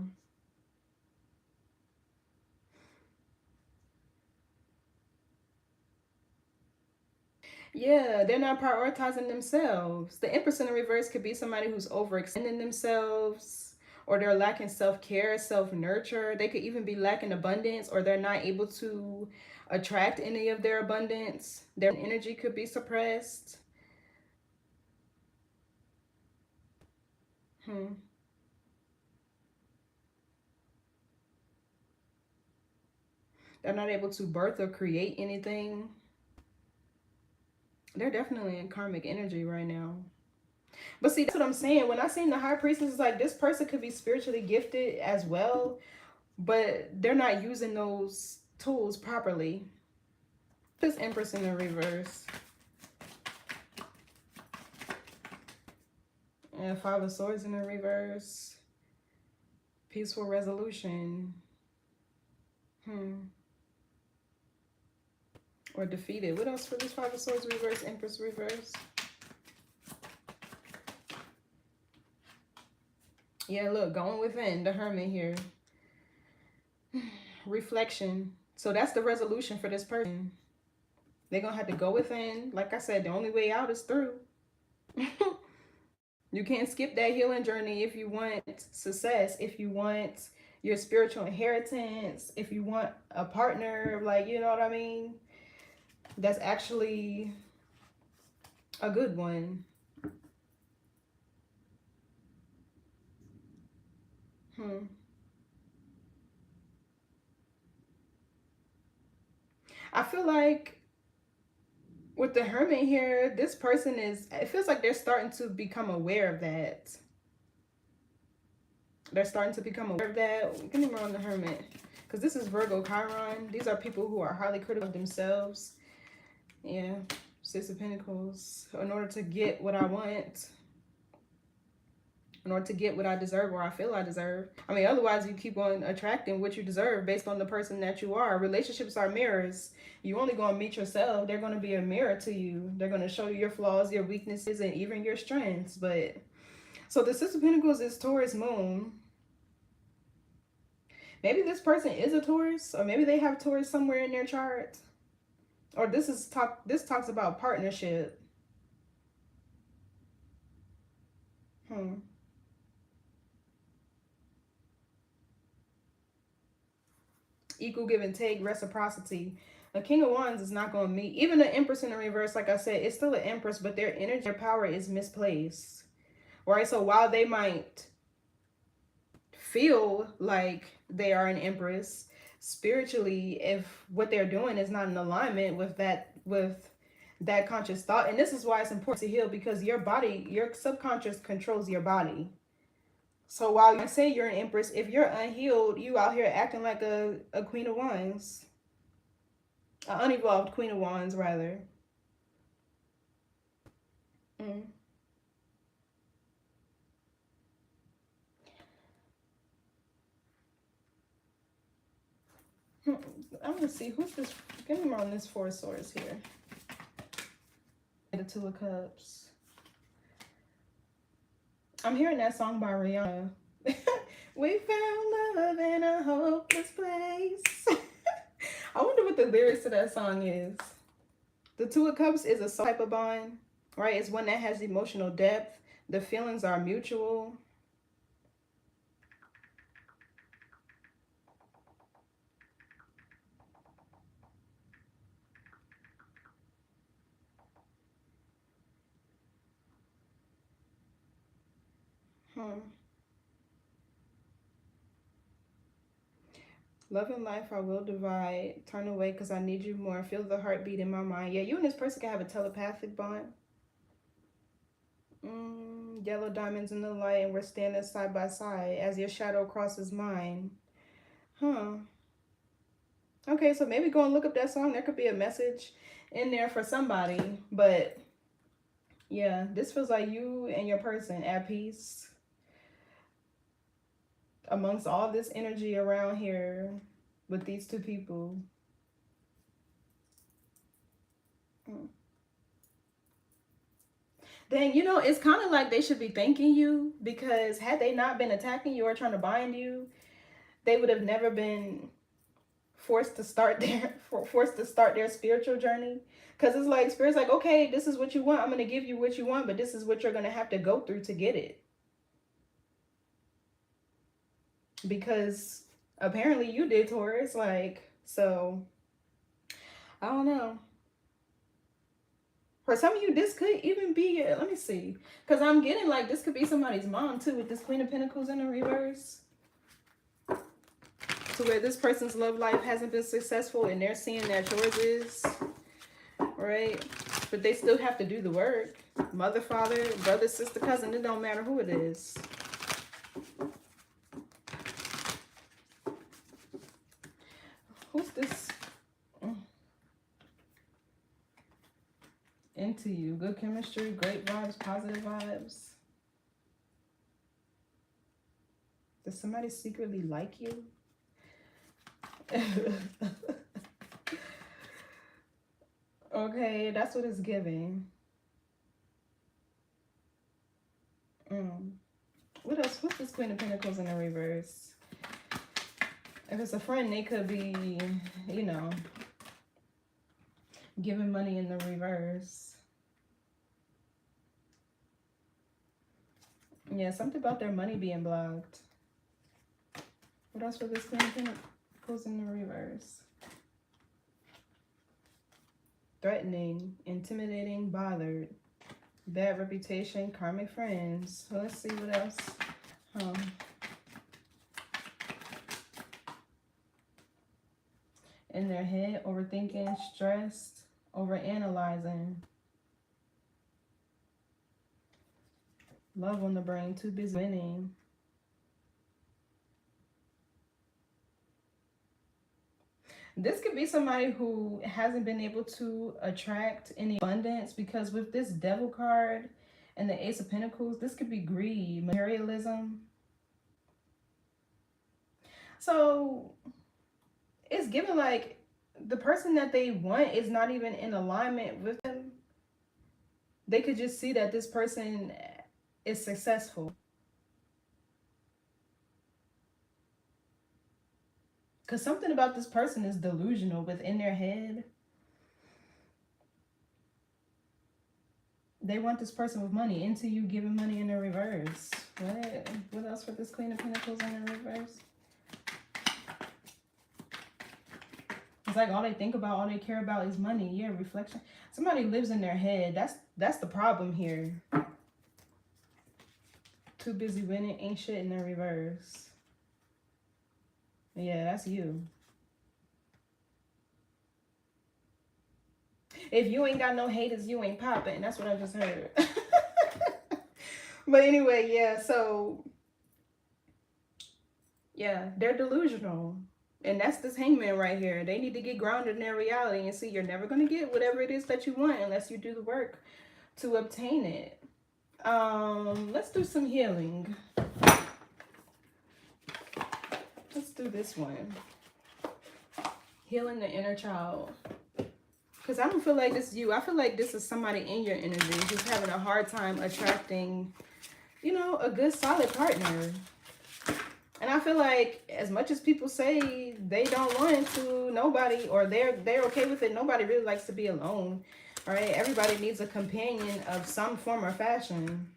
S1: Yeah, they're not prioritizing themselves. The Empress in the reverse could be somebody who's overextending themselves, or they're lacking self-care, self-nurture. They could even be lacking abundance, or they're not able to attract any of their abundance. Their energy could be suppressed. They're not able to birth or create anything. They're definitely in karmic energy right now. But see, that's what I'm saying. When I seen the High Priestess, it's like this person could be spiritually gifted as well, but they're not using those tools properly. This Empress in the reverse. And Five of Swords in the reverse. Peaceful resolution. Or defeated. What else for this Five of Swords reverse? Empress reverse. Yeah, look, going within, the Hermit here. Reflection. So that's the resolution for this person. They're going to have to go within. Like I said, the only way out is through. You can't skip that healing journey if you want success, if you want your spiritual inheritance, if you want a partner, like, you know what I mean? That's actually a good one. I feel like with the Hermit here, this person is, it feels like they're starting to become aware of that. They're starting to become aware of that. Give me more on the Hermit. Because this is Virgo Chiron. These are people who are highly critical of themselves. Yeah. Six of Pentacles. In order to get what I want. In order to get what I deserve or I feel I deserve. I mean, otherwise you keep on attracting what you deserve based on the person that you are. Relationships are mirrors. You only going to meet yourself. They're going to be a mirror to you. They're going to show you your flaws, your weaknesses, and even your strengths. But so the Six of Pentacles is Taurus moon. Maybe this person is a Taurus, or maybe they have Taurus somewhere in their chart. Or this talks about partnership. Equal give and take, reciprocity. A King of Wands is not going to meet. Even the Empress in the reverse, like I said, it's still an Empress, but their energy, their power is misplaced. Right? So while they might feel like they are an Empress, spiritually, if what they're doing is not in alignment with that conscious thought, and this is why it's important to heal, because your body, your subconscious controls your body. So while you say you're an Empress, if you're unhealed, you out here acting like a Queen of Wands. An unevolved Queen of Wands, rather. I'm gonna see who's this. Give me more on this Four of Swords here. The Two of Cups. I'm hearing that song by Rihanna. We found love in a hopeless place. I wonder what the lyrics to that song is. The Two of Cups is a soul type of bond, right? It's one that has emotional depth. The feelings are mutual. Love and life I will divide. Turn away because I need you more. Feel the heartbeat in my mind. Yeah, you and this person can have a telepathic bond. Yellow diamonds in the light, and we're standing side by side as your shadow crosses mine. Okay, so maybe go and look up that song. There could be a message in there for somebody. But yeah, this feels like you and your person at peace amongst all this energy around here with these two people. Then, you know, it's kind of like they should be thanking you, because had they not been attacking you or trying to bind you, they would have never been forced to start their spiritual journey. Because it's like, Spirit's like, okay, this is what you want. I'm going to give you what you want, but this is what you're going to have to go through to get it. Because apparently you did, Taurus. Like, so, I don't know. For some of you, this could even be, let me see. Because I'm getting like this could be somebody's mom too, with this Queen of Pentacles in the reverse. To where this person's love life hasn't been successful and they're seeing that yours is. Right? But they still have to do the work. Mother, father, brother, sister, cousin, it don't matter who it is. Who's this? Into you. Good chemistry, great vibes, positive vibes. Does somebody secretly like you? Okay, that's what it's giving. What else? What's this Queen of Pentacles in the reverse? If it's a friend, they could be, you know, giving money in the reverse. Yeah, something about their money being blocked. What else for this Queen of Pentacles in the reverse? Threatening, intimidating, bothered, bad reputation, karmic friends. So let's see what else. In their head, overthinking, stressed, overanalyzing. Love on the brain, too busy winning. This could be somebody who hasn't been able to attract any abundance, because with this Devil card and the Ace of Pentacles, this could be greed, materialism. So it's given like the person that they want is not even in alignment with them. They could just see that this person is successful. Because something about this person is delusional within their head. They want this person with money into you giving money in the reverse. What else for this Queen of Pentacles in the reverse? It's like all they think about, all they care about is money. Yeah, reflection. Somebody lives in their head. That's the problem here. Too busy winning, ain't shit in the reverse. Yeah, that's you. If you ain't got no haters, you ain't popping. That's what I just heard. But anyway, yeah, so yeah, they're delusional. And that's this Hangman right here. They need to get grounded in their reality and see you're never going to get whatever it is that you want unless you do the work to obtain it. Let's do some healing. Let's do this one. Healing the inner child. Because I don't feel like this is you. I feel like this is somebody in your energy who's having a hard time attracting, you know, a good solid partner. And I feel like as much as people say they don't want to, nobody, or they're okay with it, nobody really likes to be alone. All right, everybody needs a companion of some form or fashion.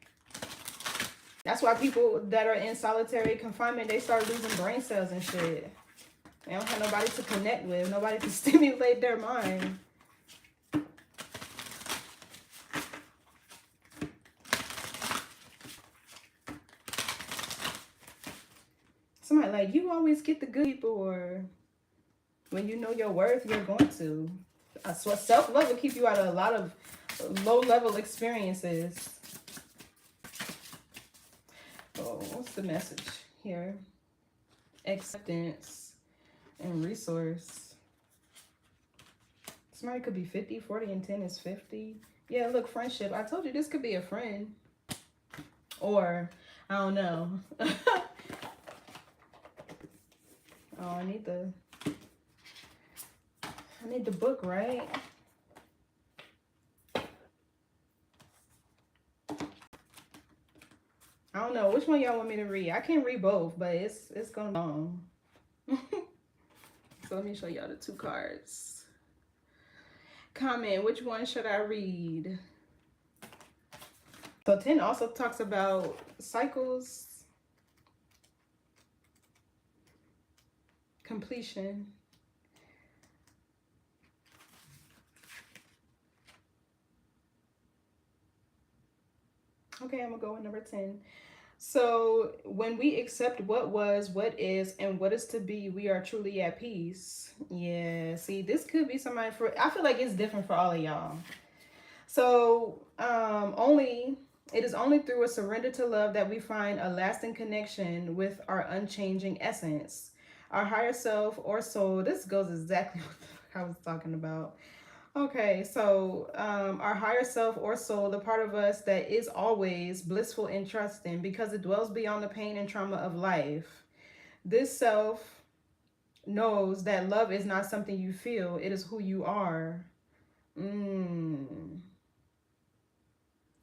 S1: That's why people that are in solitary confinement, they start losing brain cells and shit. They don't have nobody to connect with, nobody to stimulate their mind. Somebody like, you always get the good people, or when you know your worth, you're going to. So self-love will keep you out of a lot of low-level experiences. Oh, what's the message here? Acceptance and resource. Somebody could be 50, 40, and 10 is 50. Yeah, look, friendship. I told you this could be a friend. Or, I don't know. Oh, I need the book, right? I don't know. Which one y'all want me to read? I can read both, but it's going long. So let me show y'all the two cards. Comment, which one should I read? So 10 also talks about cycles. Completion. Okay, I'm gonna go with number 10. So when we accept what was, what is, and what is to be, we are truly at peace. Yeah, see, this could be somebody I feel like it's different for all of y'all. So it is only through a surrender to love that we find a lasting connection with our unchanging essence. Our higher self or soul. This goes exactly what I was talking about. Okay, so our higher self or soul, the part of us that is always blissful and trusting because it dwells beyond the pain and trauma of life. This self knows that love is not something you feel, it is who you are.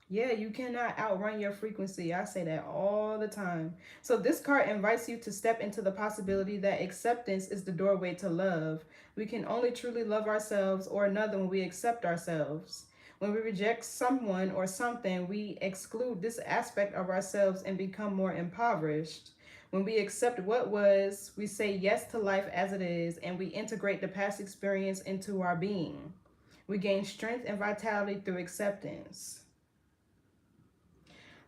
S1: Yeah, you cannot outrun your frequency. I say that all the time. So this card invites you to step into the possibility that acceptance is the doorway to love. We can only truly love ourselves or another when we accept ourselves. When we reject someone or something, we exclude this aspect of ourselves and become more impoverished. When we accept what was, we say yes to life as it is, and we integrate the past experience into our being. We gain strength and vitality through acceptance.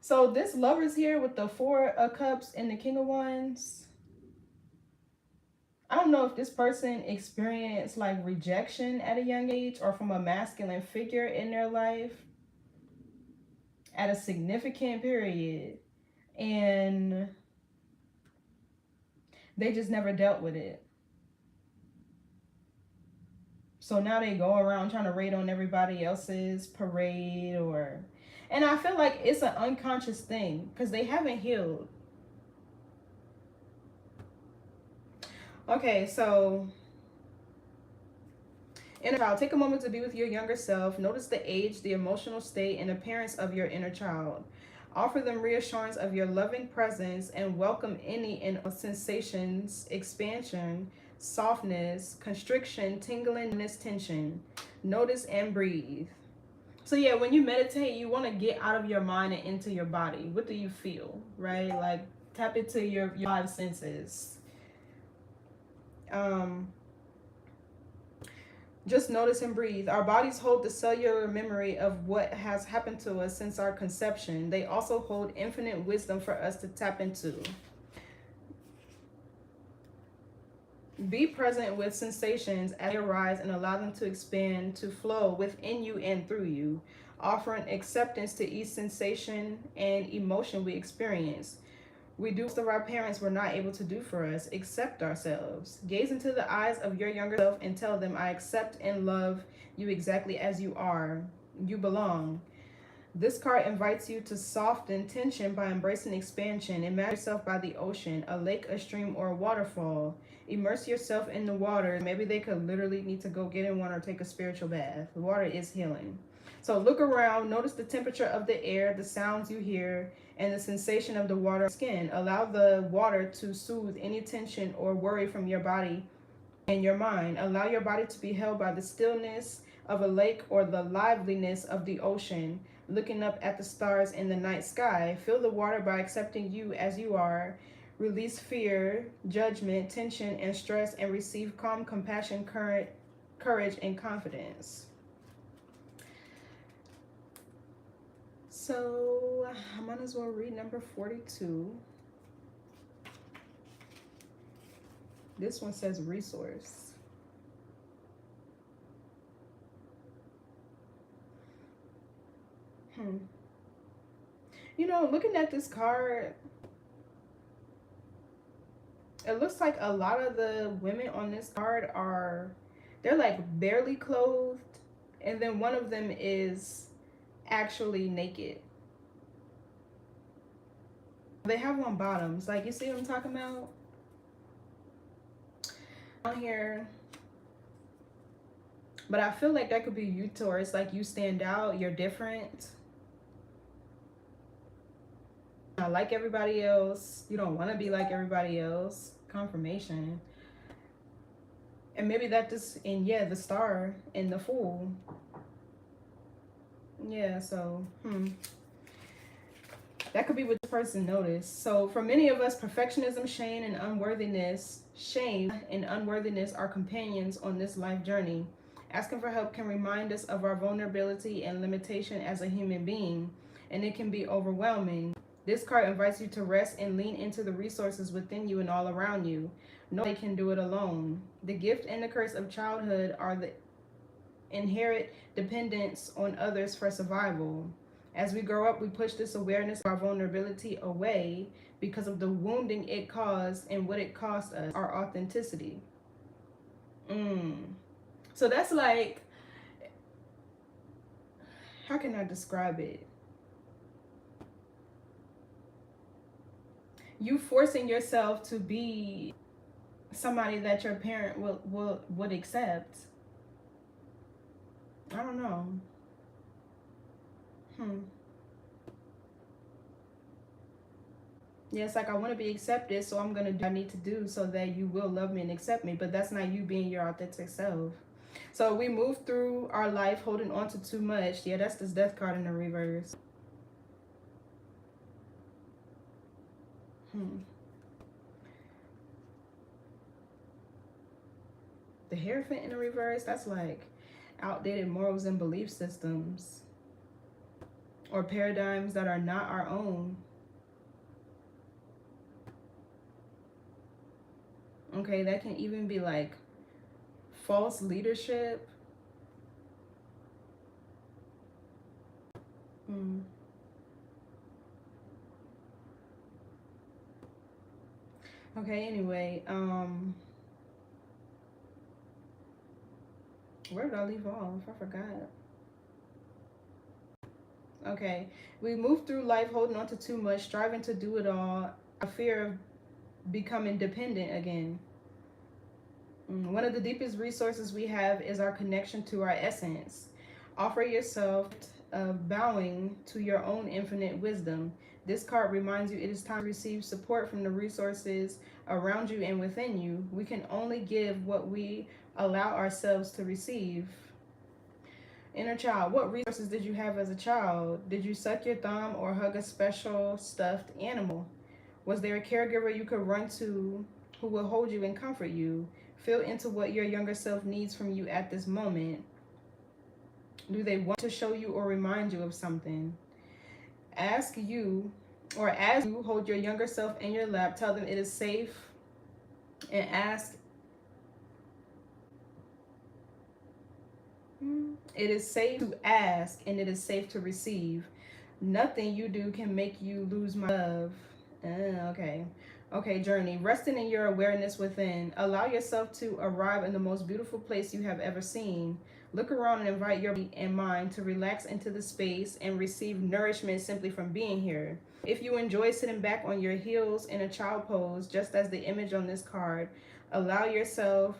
S1: So this Lovers here with the Four of Cups and the King of Wands, I don't know if this person experienced like rejection at a young age or from a masculine figure in their life at a significant period, and they just never dealt with it. So now they go around trying to raid on everybody else's parade, or, and I feel like it's an unconscious thing because they haven't healed. Okay, so inner child, take a moment to be with your younger self. Notice the age, the emotional state, and appearance of your inner child. Offer them reassurance of your loving presence and welcome any and all sensations, expansion, softness, constriction, tingling, tension. Notice and breathe. So yeah, when you meditate, you want to get out of your mind and into your body. What do you feel, right? Like tap into your five senses. Just notice and breathe. Our bodies hold the cellular memory of what has happened to us since our conception. They also hold infinite wisdom for us to tap into. Be present with sensations as they arise and allow them to expand, to flow within you and through you, offering acceptance to each sensation and emotion we experience. We do what our parents were not able to do for us, accept ourselves. Gaze into the eyes of your younger self and tell them, I accept and love you exactly as you are. You belong. This card invites you to soften tension by embracing expansion. Imagine yourself by the ocean, a lake, a stream, or a waterfall. Immerse yourself in the water. Maybe they could literally need to go get in one or take a spiritual bath. The water is healing. So look around, notice the temperature of the air, the sounds you hear, and the sensation of the water skin. Allow the water to soothe any tension or worry from your body and your mind. Allow your body to be held by the stillness of a lake or the liveliness of the ocean, looking up at the stars in the night sky. Feel the water by accepting you as you are. Release fear, judgment, tension, and stress, and receive calm, compassion, courage, and confidence. So I might as well read number 42. This one says resource. You know, looking at this card, it looks like a lot of the women on this card they're like barely clothed, and then one of them is actually naked. They have on bottoms, like, you see what I'm talking about? On here, but I feel like that could be you, Taurus. Like, you stand out, you're different, not like everybody else, you don't want to be like everybody else. Confirmation. And maybe that just, and yeah, the star and the Fool. Yeah, so that could be what this person noticed. So for many of us, perfectionism, shame, and unworthiness are companions on this life journey. Asking for help can remind us of our vulnerability and limitation as a human being, and it can be overwhelming. This card invites you to rest and lean into the resources within you and all around you. Nobody can do it alone. The gift and the curse of childhood are the inherent dependence on others for survival. As we grow up, we push this awareness of our vulnerability away because of the wounding it caused and what it cost us, our authenticity. So that's like, how can I describe it? You forcing yourself to be somebody that your parent would accept. I don't know. Yeah, it's like I want to be accepted, so I'm going to do what I need to do so that you will love me and accept me. But that's not you being your authentic self. So we move through our life holding on to too much. Yeah, that's this death card in the reverse. The Hierophant in the reverse, that's like outdated morals and belief systems or paradigms that are not our own. Okay, that can even be like false leadership. Okay, anyway, where did I leave off? I forgot. Okay, we move through life holding on to too much, striving to do it all, a fear of becoming dependent again. One of the deepest resources we have is our connection to our essence. Offer yourself of bowing to your own infinite wisdom. This card reminds you it is time to receive support from the resources around you and within you. We can only give what we allow ourselves to receive. Inner child, what resources did you have as a child? Did you suck your thumb or hug a special stuffed animal? Was there a caregiver you could run to who will hold you and comfort you? Feel into what your younger self needs from you at this moment. Do they want to show you or remind you of something? Ask you, or as you hold your younger self in your lap, tell them it is safe and ask. It is safe to ask and it is safe to receive. Nothing you do can make you lose my love. Okay. Okay, journey. Resting in your awareness within. Allow yourself to arrive in the most beautiful place you have ever seen. Look around and invite your body and mind to relax into the space and receive nourishment simply from being here. If you enjoy sitting back on your heels in a child pose, just as the image on this card, allow yourself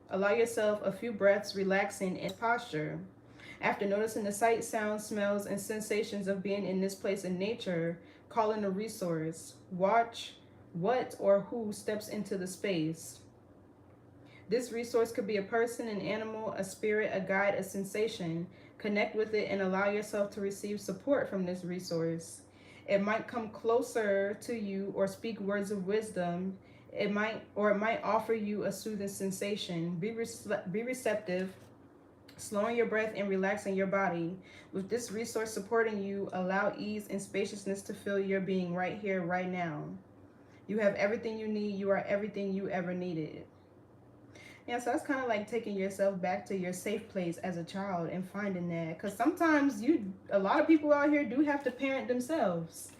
S1: a few breaths relaxing in posture. After noticing the sights, sounds, smells, and sensations of being in this place in nature, call in a resource. Watch what or who steps into the space. This resource could be a person, an animal, a spirit, a guide, a sensation. Connect with it and allow yourself to receive support from this resource. It might come closer to you or speak words of wisdom. It might offer you a soothing sensation. Be receptive, slowing your breath and relaxing your body. With this resource supporting you, allow ease and spaciousness to fill your being right here, right now. You have everything you need. You are everything you ever needed. Yeah, so that's kind of like taking yourself back to your safe place as a child and finding that. Because sometimes a lot of people out here do have to parent themselves.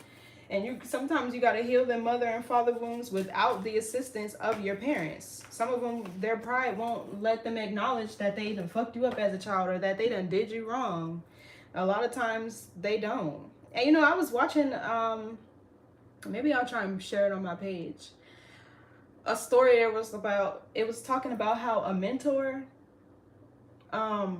S1: And sometimes you got to heal their mother and father wounds without the assistance of your parents. Some of them, their pride won't let them acknowledge that they done fucked you up as a child or that they done did you wrong. A lot of times they don't. And I was watching, maybe I'll try and share it on my page. A story it was talking about how a mentor, a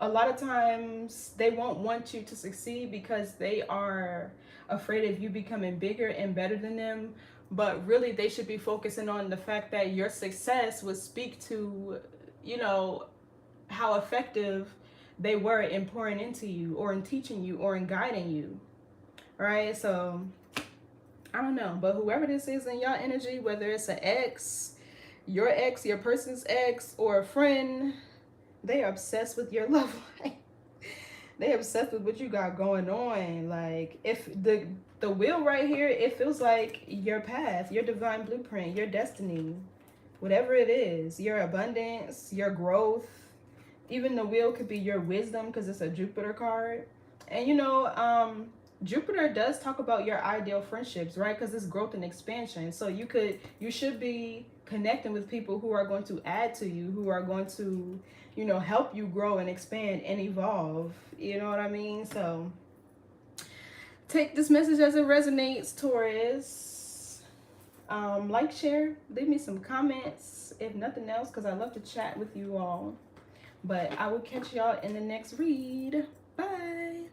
S1: lot of times they won't want you to succeed because they are afraid of you becoming bigger and better than them. But really they should be focusing on the fact that your success would speak to, how effective they were in pouring into you or in teaching you or in guiding you. Right? So I don't know, but whoever this is in y'all energy, whether it's an ex, your person's ex, or a friend, they are obsessed with your love life. They obsessed with what you got going on. Like, if the wheel right here, it feels like your path, your divine blueprint, your destiny, whatever it is, your abundance, your growth. Even the wheel could be your wisdom because it's a Jupiter card. And Jupiter does talk about your ideal friendships, right? Because it's growth and expansion. So you should be connecting with people who are going to add to you, who are going to, help you grow and expand and evolve. You know what I mean? So take this message as it resonates, Taurus. Like, share, leave me some comments, if nothing else, because I love to chat with you all. But I will catch y'all in the next read. Bye.